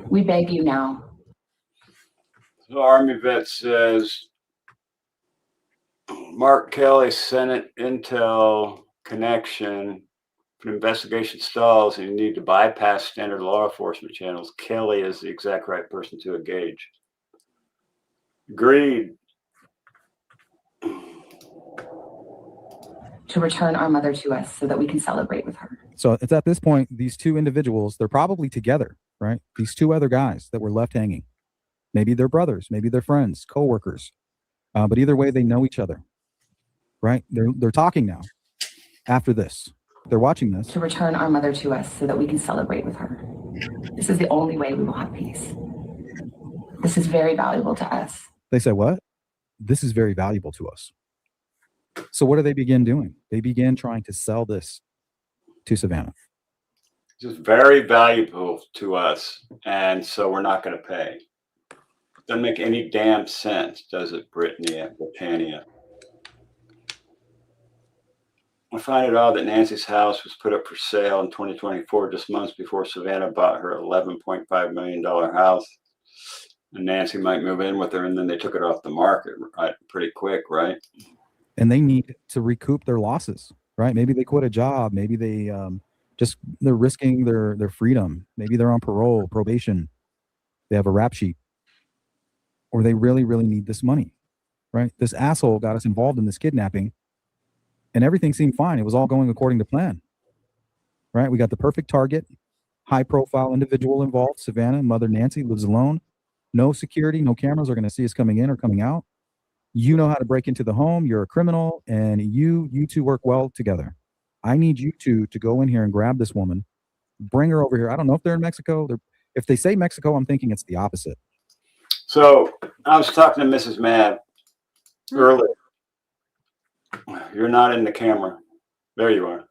We beg you now. The Army vet says, Mark Kelly, Senate Intel connection. If an investigation stalls and you need to bypass standard law enforcement channels, Kelly is the exact right person to engage. Agreed. To return our mother to us so that we can celebrate with her. So it's at this point, these two individuals, they're probably together, right? These two other guys that were left hanging. Maybe they're brothers, maybe they're friends, co-workers. But either way, they know each other, right? They're talking now after this. They're watching this. To return our mother to us so that we can celebrate with her. This is the only way we will have peace. This is very valuable to us. They say, what? This is very valuable to us. So what do they begin doing? They began trying to sell this to Savannah. This is very valuable to us, and so we're not going to pay. Doesn't make any damn sense, does it, Brittany and Britannia? I find it odd that Nancy's house was put up for sale in 2024, just months before Savannah bought her $11.5 million house. And Nancy might move in with her, and then they took it off the market pretty quick, right? And they need to recoup their losses, right? Maybe they quit a job. Maybe they're risking their freedom. Maybe they're on parole, probation. They have a rap sheet. Or they really, really need this money, right? This asshole got us involved in this kidnapping and everything seemed fine. It was all going according to plan, right? We got the perfect target, high profile individual involved. Savannah, mother Nancy, lives alone. No security, no cameras are going to see us coming in or coming out. You know how to break into the home. You're a criminal and you two work well together. I need you two to go in here and grab this woman, bring her over here. I don't know if they're in Mexico. If they say Mexico, I'm thinking it's the opposite. So I was talking to Mrs. MAB earlier. You're not in the camera. There you are.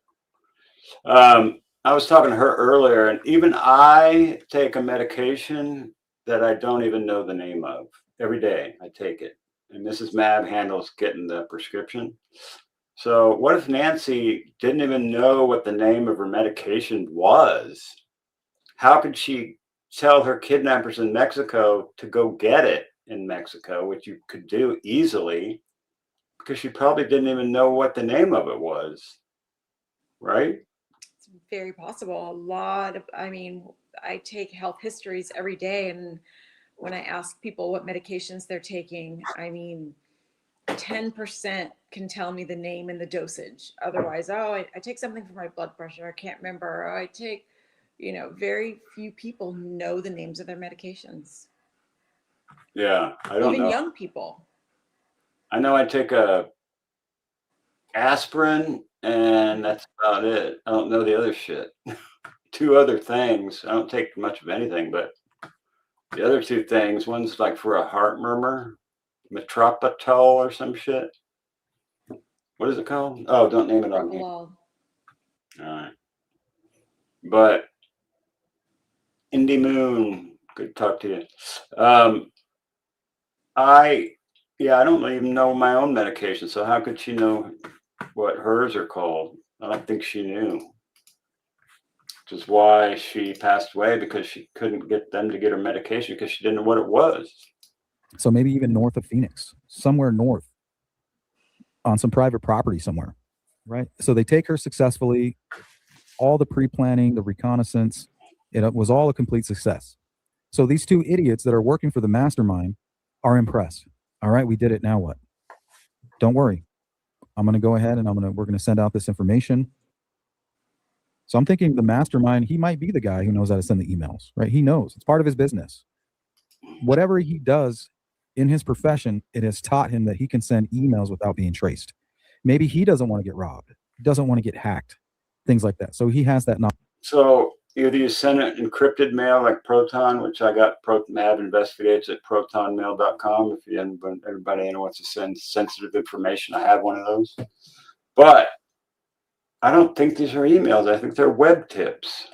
I was talking to her earlier, and even I take a medication that I don't even know the name of. Every day I take it. And Mrs. MAB handles getting the prescription. So what if Nancy didn't even know what the name of her medication was? How could she tell her kidnappers in Mexico to go get it in Mexico, which you could do easily, because she probably didn't even know what the name of it was, right? It's very possible. I take health histories every day, and when I ask people what medications they're taking, 10% can tell me the name and the dosage. Otherwise, I take something for my blood pressure. I can't remember. I take, very few people know the names of their medications. Yeah, I don't know. Even young people. I know I take a aspirin, and that's about it. I don't know the other shit. 2 other things. I don't take much of anything, but the other 2 things, one's like for a heart murmur, metropatol or some shit. What is it called? Oh, don't name it on here. All right. But Indy Moon, good to talk to you. I don't even know my own medication, so how could she know what hers are called? I don't think she knew. Which is why she passed away, because she couldn't get them to get her medication because she didn't know what it was. So maybe even north of Phoenix, somewhere north, on some private property somewhere, right? So they take her successfully, all the pre-planning, the reconnaissance, it was all a complete success. So these two idiots that are working for the mastermind are impressed. All right, we did it, now what? Don't worry. I'm going to go ahead and we're going to send out this information. So I'm thinking the mastermind, he might be the guy who knows how to send the emails, right? He knows, it's part of his business. Whatever he does in his profession, it has taught him that he can send emails without being traced. Maybe he doesn't want to get robbed, doesn't want to get hacked, things like that. So he has that knowledge. So either you send an encrypted mail like Proton, which I got MAB Investigates at protonmail.com. If everybody wants to send sensitive information, I have one of those. But I don't think these are emails. I think they're web tips.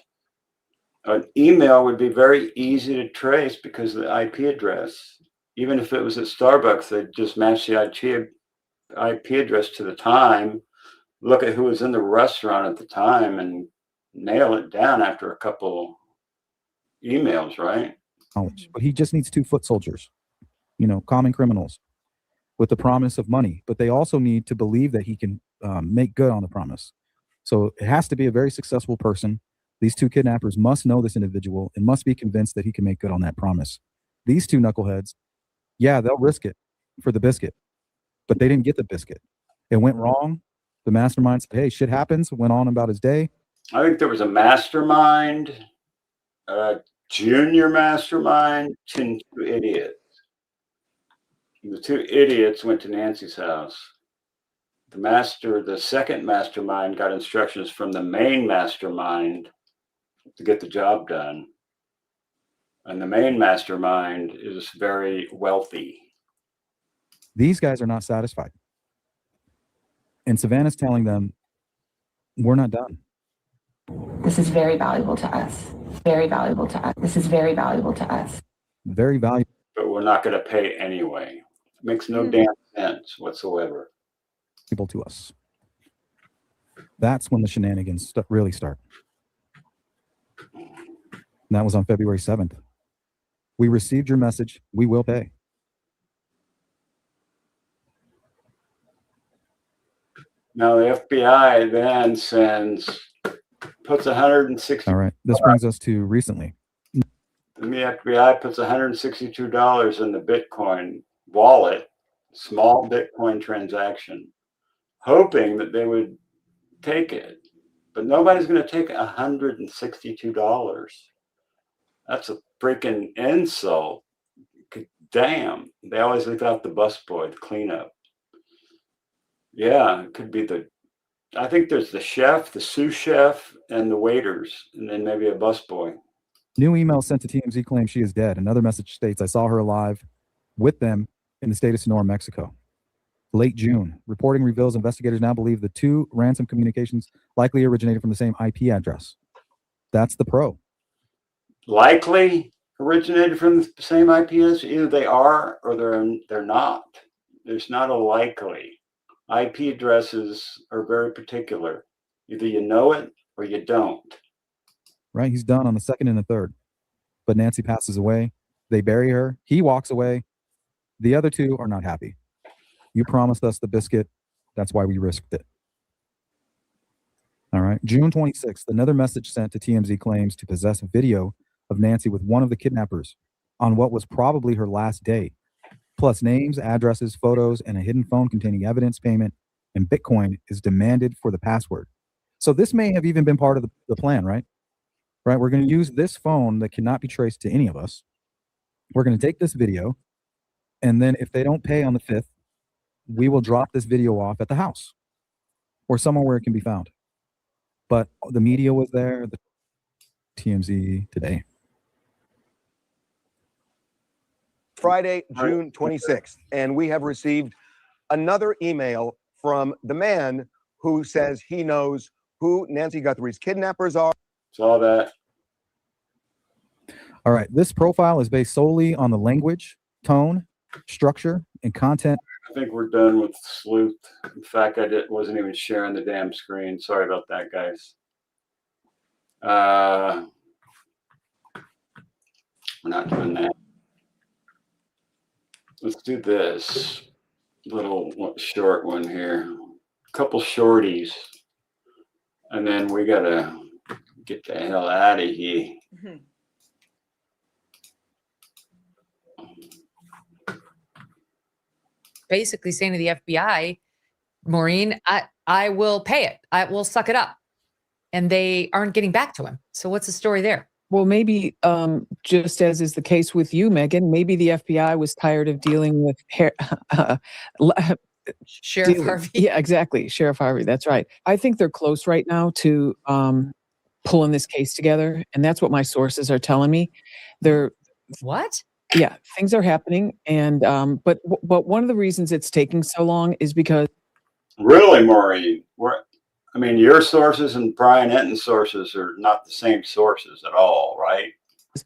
An email would be very easy to trace because of the IP address. Even if it was at Starbucks, they'd just match the IP address to the time, look at who was in the restaurant at the time, and nail it down after a couple emails, right? But he just needs 2 foot soldiers, common criminals with the promise of money. But they also need to believe that he can make good on the promise. So it has to be a very successful person. These 2 kidnappers must know this individual and must be convinced that he can make good on that promise. These 2 knuckleheads, yeah, they'll risk it for the biscuit, but they didn't get the biscuit. It went wrong. The mastermind said, hey, shit happens, went on about his day. I think there was a mastermind, a junior mastermind, and 2 idiots. The 2 idiots went to Nancy's house. The second mastermind got instructions from the main mastermind to get the job done. And the main mastermind is very wealthy. These guys are not satisfied. And Savannah's telling them, we're not done. This is very valuable to us. Very valuable to us. This is very valuable to us. Very valuable. But we're not going to pay anyway. It makes no damn sense whatsoever. To us. That's when the shenanigans really start. And that was on February 7th. We received your message. We will pay. Now the FBI then puts 160. All right. This brings us to recently. The FBI puts $162 in the Bitcoin wallet, small Bitcoin transaction, hoping that they would take it. But nobody's going to take $162. That's a freaking insult. Damn. They always leave out the busboy, the cleanup. Yeah, it could be I think there's the chef, the sous chef, and the waiters, and then maybe a busboy. New email sent to TMZ claims she is dead. Another message states, I saw her alive with them in the state of Sonora, Mexico. Late June. Reporting reveals investigators now believe the 2 ransom communications likely originated from the same IP address. That's the pro. Likely originated from the same IP address? Either they are or they're not. There's not a likely. IP addresses are very particular. Either you know it or you don't. Right? He's done on the 2nd and the 3rd. But Nancy passes away. They bury her. He walks away. The other 2 are not happy. You promised us the biscuit. That's why we risked it. All right. June 26th, another message sent to TMZ claims to possess video of Nancy with one of the kidnappers on what was probably her last day, plus names, addresses, photos, and a hidden phone containing evidence, payment, and Bitcoin is demanded for the password. So this may have even been part of the plan, right? Right. We're going to use this phone that cannot be traced to any of us. We're going to take this video, and then if they don't pay on the 5th, we will drop this video off at the house or somewhere where it can be found. But the media was there, the TMZ today. Friday, June 26th, and we have received another email from the man who says he knows who Nancy Guthrie's kidnappers are. Saw that. All right. This profile is based solely on the language, tone, structure, and content. I think we're done with sleuth. In fact, wasn't even sharing the damn screen. Sorry about that, guys. We're not doing that. Let's do this little short one here. A couple shorties. And then we got to get the hell out of here. Basically saying to the FBI, Maureen, I will pay it. I will suck it up. And they aren't getting back to him. So what's the story there? Well, maybe just as is the case with you, Megan, maybe the FBI was tired of dealing with Sheriff Harvey. Yeah, exactly. Sheriff Harvey. That's right. I think they're close right now to pulling this case together. And that's what my sources are telling me. What? Yeah, things are happening. And but one of the reasons it's taking so long is because. Really, Maureen? I mean, your sources and Brian Enton's sources are not the same sources at all, right?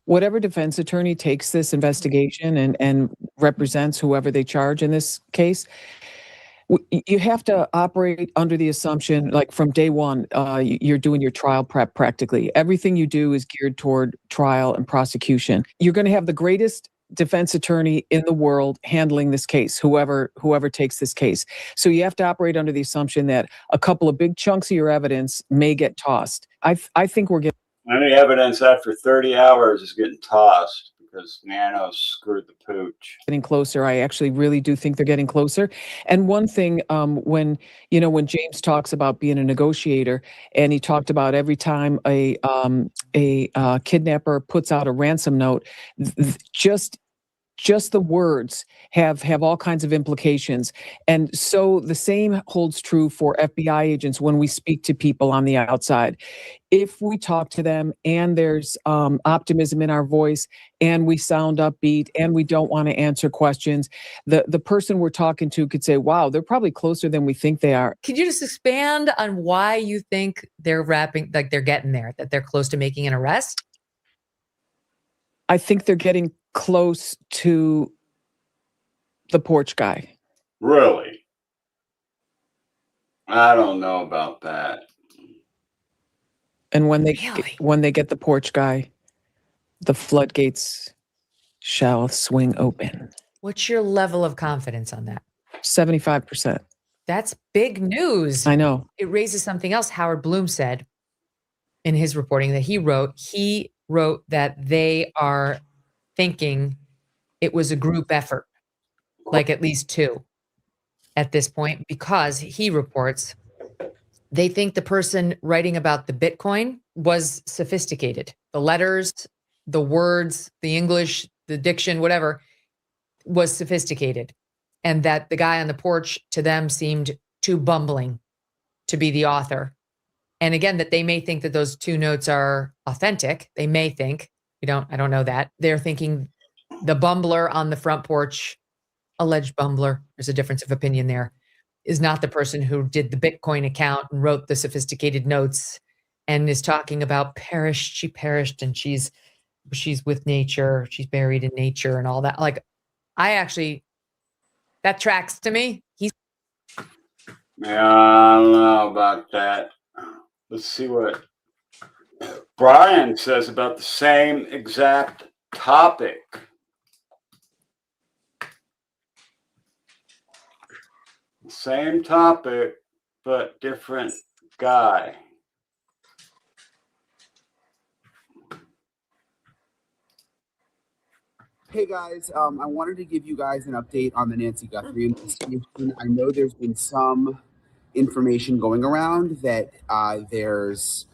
Whatever defense attorney takes this investigation and represents whoever they charge in this case, you have to operate under the assumption, like from day one, you're doing your trial prep practically. Everything you do is geared toward trial and prosecution. You're going to have the greatest defense attorney in the world handling this case, whoever takes this case. So you have to operate under the assumption that a couple of big chunks of your evidence may get tossed. I think we're getting any evidence after 30 hours is getting tossed because Nano screwed the pooch. Getting closer. I actually really do think they're getting closer. And one thing, when James talks about being a negotiator, and he talked about every time a kidnapper puts out a ransom note, just the words have all kinds of implications. And so the same holds true for FBI agents when we speak to people on the outside. If we talk to them and there's optimism in our voice and we sound upbeat and we don't want to answer questions, the person we're talking to could say, wow, they're probably closer than we think they are. Could you just expand on why you think they're they're getting there, that they're close to making an arrest? I think they're getting close to the Porch Guy. Really? I don't know about that. And when they get the Porch Guy, the floodgates shall swing open. What's your level of confidence on that? 75%. That's big news. I know. It raises something else Howard Bloom said in his reporting that he wrote. He wrote that they are thinking it was a group effort, like at least two at this point, because he reports they think the person writing about the Bitcoin was sophisticated. The letters, the words, the English, the diction, whatever, was sophisticated. And that the guy on the porch to them seemed too bumbling to be the author. And again, that they may think that those two notes are authentic. They may think, I don't know that. They're thinking the bumbler on the front porch, alleged bumbler, there's a difference of opinion there, is not the person who did the Bitcoin account and wrote the sophisticated notes and is talking about she perished and she's with nature, she's buried in nature and all that. Like, that tracks to me. Yeah, I don't know about that. Let's see what Brian says about the same exact topic. Same topic, but different guy. Hey guys, I wanted to give you guys an update on the Nancy Guthrie investigation. I know there's been some information going around that there's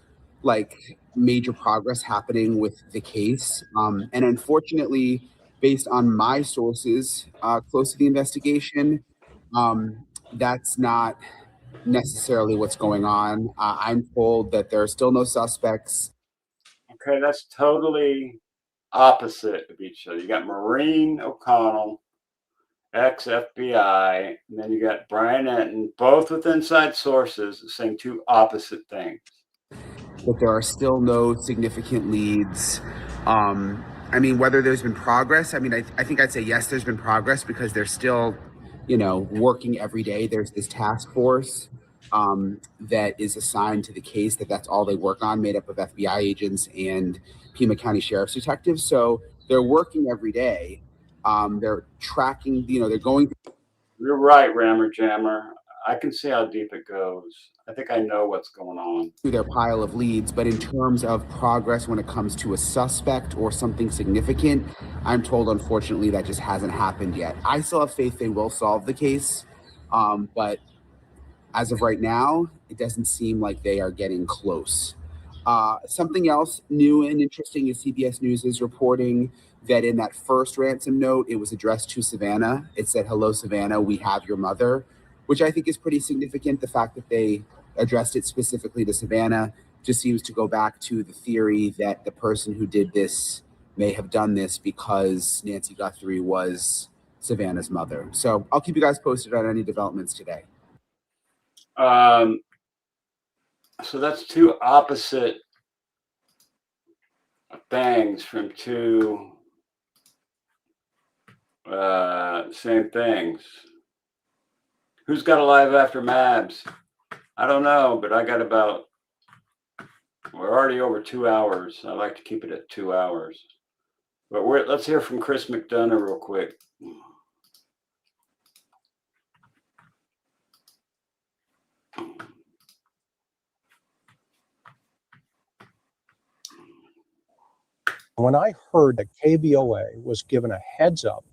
like major progress happening with the case. And unfortunately, based on my sources close to the investigation, that's not necessarily what's going on. I'm told that there are still no suspects. Okay, that's totally opposite of each other. You got Maureen O'Connell, ex-FBI, and then you got Brian Enton, both with inside sources saying two opposite things. that there are still no significant leads. I mean, whether there's been progress, I mean, I think I'd say yes, there's been progress because they're still, you know, working every day. There's this task force that is assigned to the case that's all they work on, made up of FBI agents and Pima County Sheriff's detectives. So they're working every day. They're tracking, you know, they're going. You're right, Rammer Jammer. I can see how deep it goes. I think I know what's going on. Through their pile of leads, but in terms of progress when it comes to a suspect or something significant, I'm told, unfortunately, that just hasn't happened yet. I still have faith they will solve the case, but as of right now, it doesn't seem like they are getting close. Something else new and interesting is CBS News is reporting that in that first ransom note, it was addressed to Savannah. It said, "Hello, Savannah, we have your mother," which I think is pretty significant. The fact that they addressed it specifically to Savannah just seems to go back to the theory that the person who did this may have done this because Nancy Guthrie was Savannah's mother. So I'll keep you guys posted on any developments today. So that's two opposite things from two same things. Who's got a live after MABs? I don't know, but I got about, we're already over 2 hours. I like to keep it at 2 hours. But let's hear from Chris McDonough real quick. When I heard that KBOA was given a heads up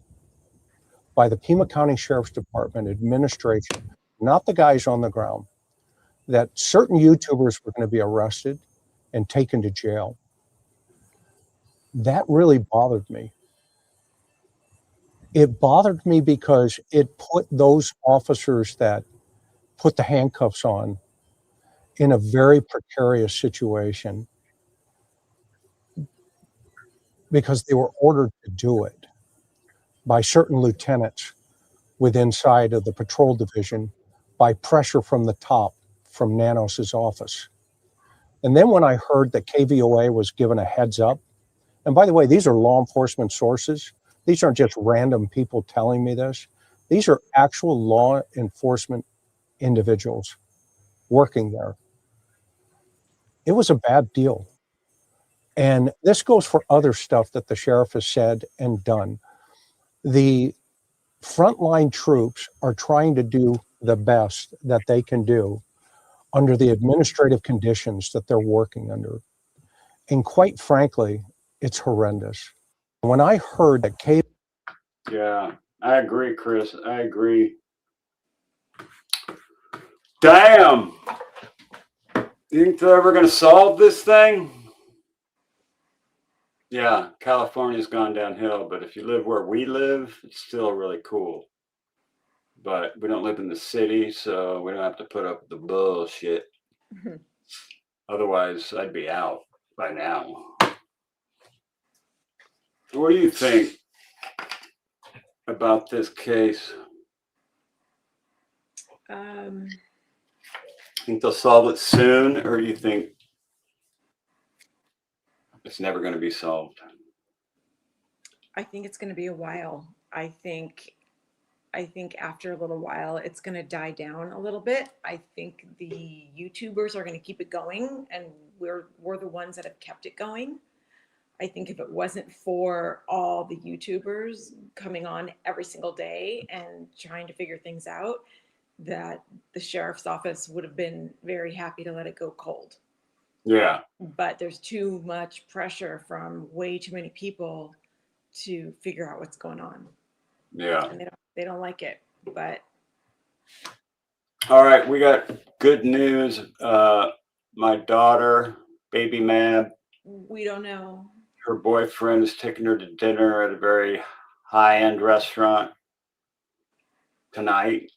by the Pima County Sheriff's Department administration, not the guys on the ground, that certain YouTubers were going to be arrested and taken to jail, that really bothered me. It bothered me because it put those officers that put the handcuffs on in a very precarious situation because they were ordered to do it by certain lieutenants within inside of the patrol division by pressure from the top from Nanos's office. And then when I heard that KVOA was given a heads up, and by the way, these are law enforcement sources. These aren't just random people telling me this. These are actual law enforcement individuals working there. It was a bad deal. And this goes for other stuff that the sheriff has said and done. The frontline troops are trying to do the best that they can do under the administrative conditions that they're working under. And quite frankly, it's horrendous. When I heard that Yeah, I agree, Chris. I agree. Damn. You think they're ever going to solve this thing? Yeah, California's gone downhill, but if you live where we live, it's still really cool. But we don't live in the city, so we don't have to put up with the bullshit. Otherwise, I'd be out by now. What do you think about this case? Think they'll solve it soon, or do you think it's never going to be solved? I think it's going to be a while. I think after a little while, it's going to die down a little bit. I think the YouTubers are going to keep it going, and we're the ones that have kept it going. I think if it wasn't for all the YouTubers coming on every single day and trying to figure things out, that the sheriff's office would have been very happy to let it go cold. Yeah. But there's too much pressure from way too many people to figure out what's going on. Yeah. And they don't like it, but. All right, we got good news. My daughter, baby MAB. We don't know. Her boyfriend is taking her to dinner at a very high-end restaurant tonight.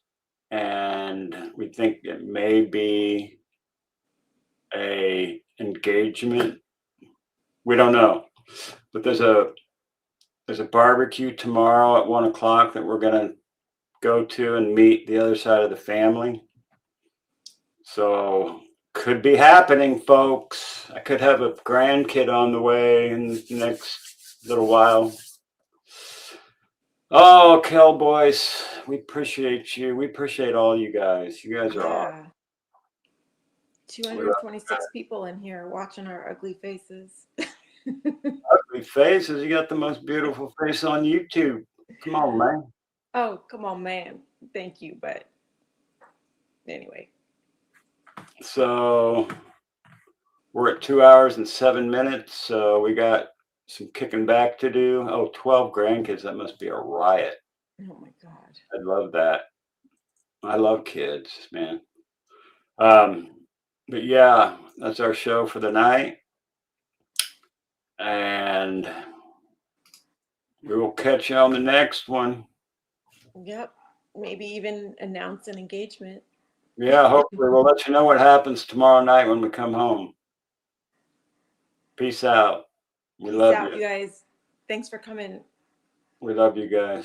And we think it may be a engagement. We don't know, but there's a barbecue tomorrow at 1 o'clock that we're going to go to and meet the other side of the family. So could be happening, folks. I could have a grandkid on the way in the next little while. Oh, Kel boys, we appreciate you. We appreciate all you guys. You guys are awesome. 226 people in here watching our ugly faces. Ugly faces. You got the most beautiful face on YouTube. Come on, man. Oh, come on, man. Thank you. But anyway. So we're at 2 hours and 7 minutes. So we got some kicking back to do. Oh, 12 grandkids. That must be a riot. Oh my God. I love that. I love kids, man. But yeah, that's our show for the night. And we will catch you on the next one. Yep. Maybe even announce an engagement. Yeah, hopefully we'll let you know what happens tomorrow night when we come home. Peace out. We Peace love out, you. you guys. Thanks for coming. We love you guys.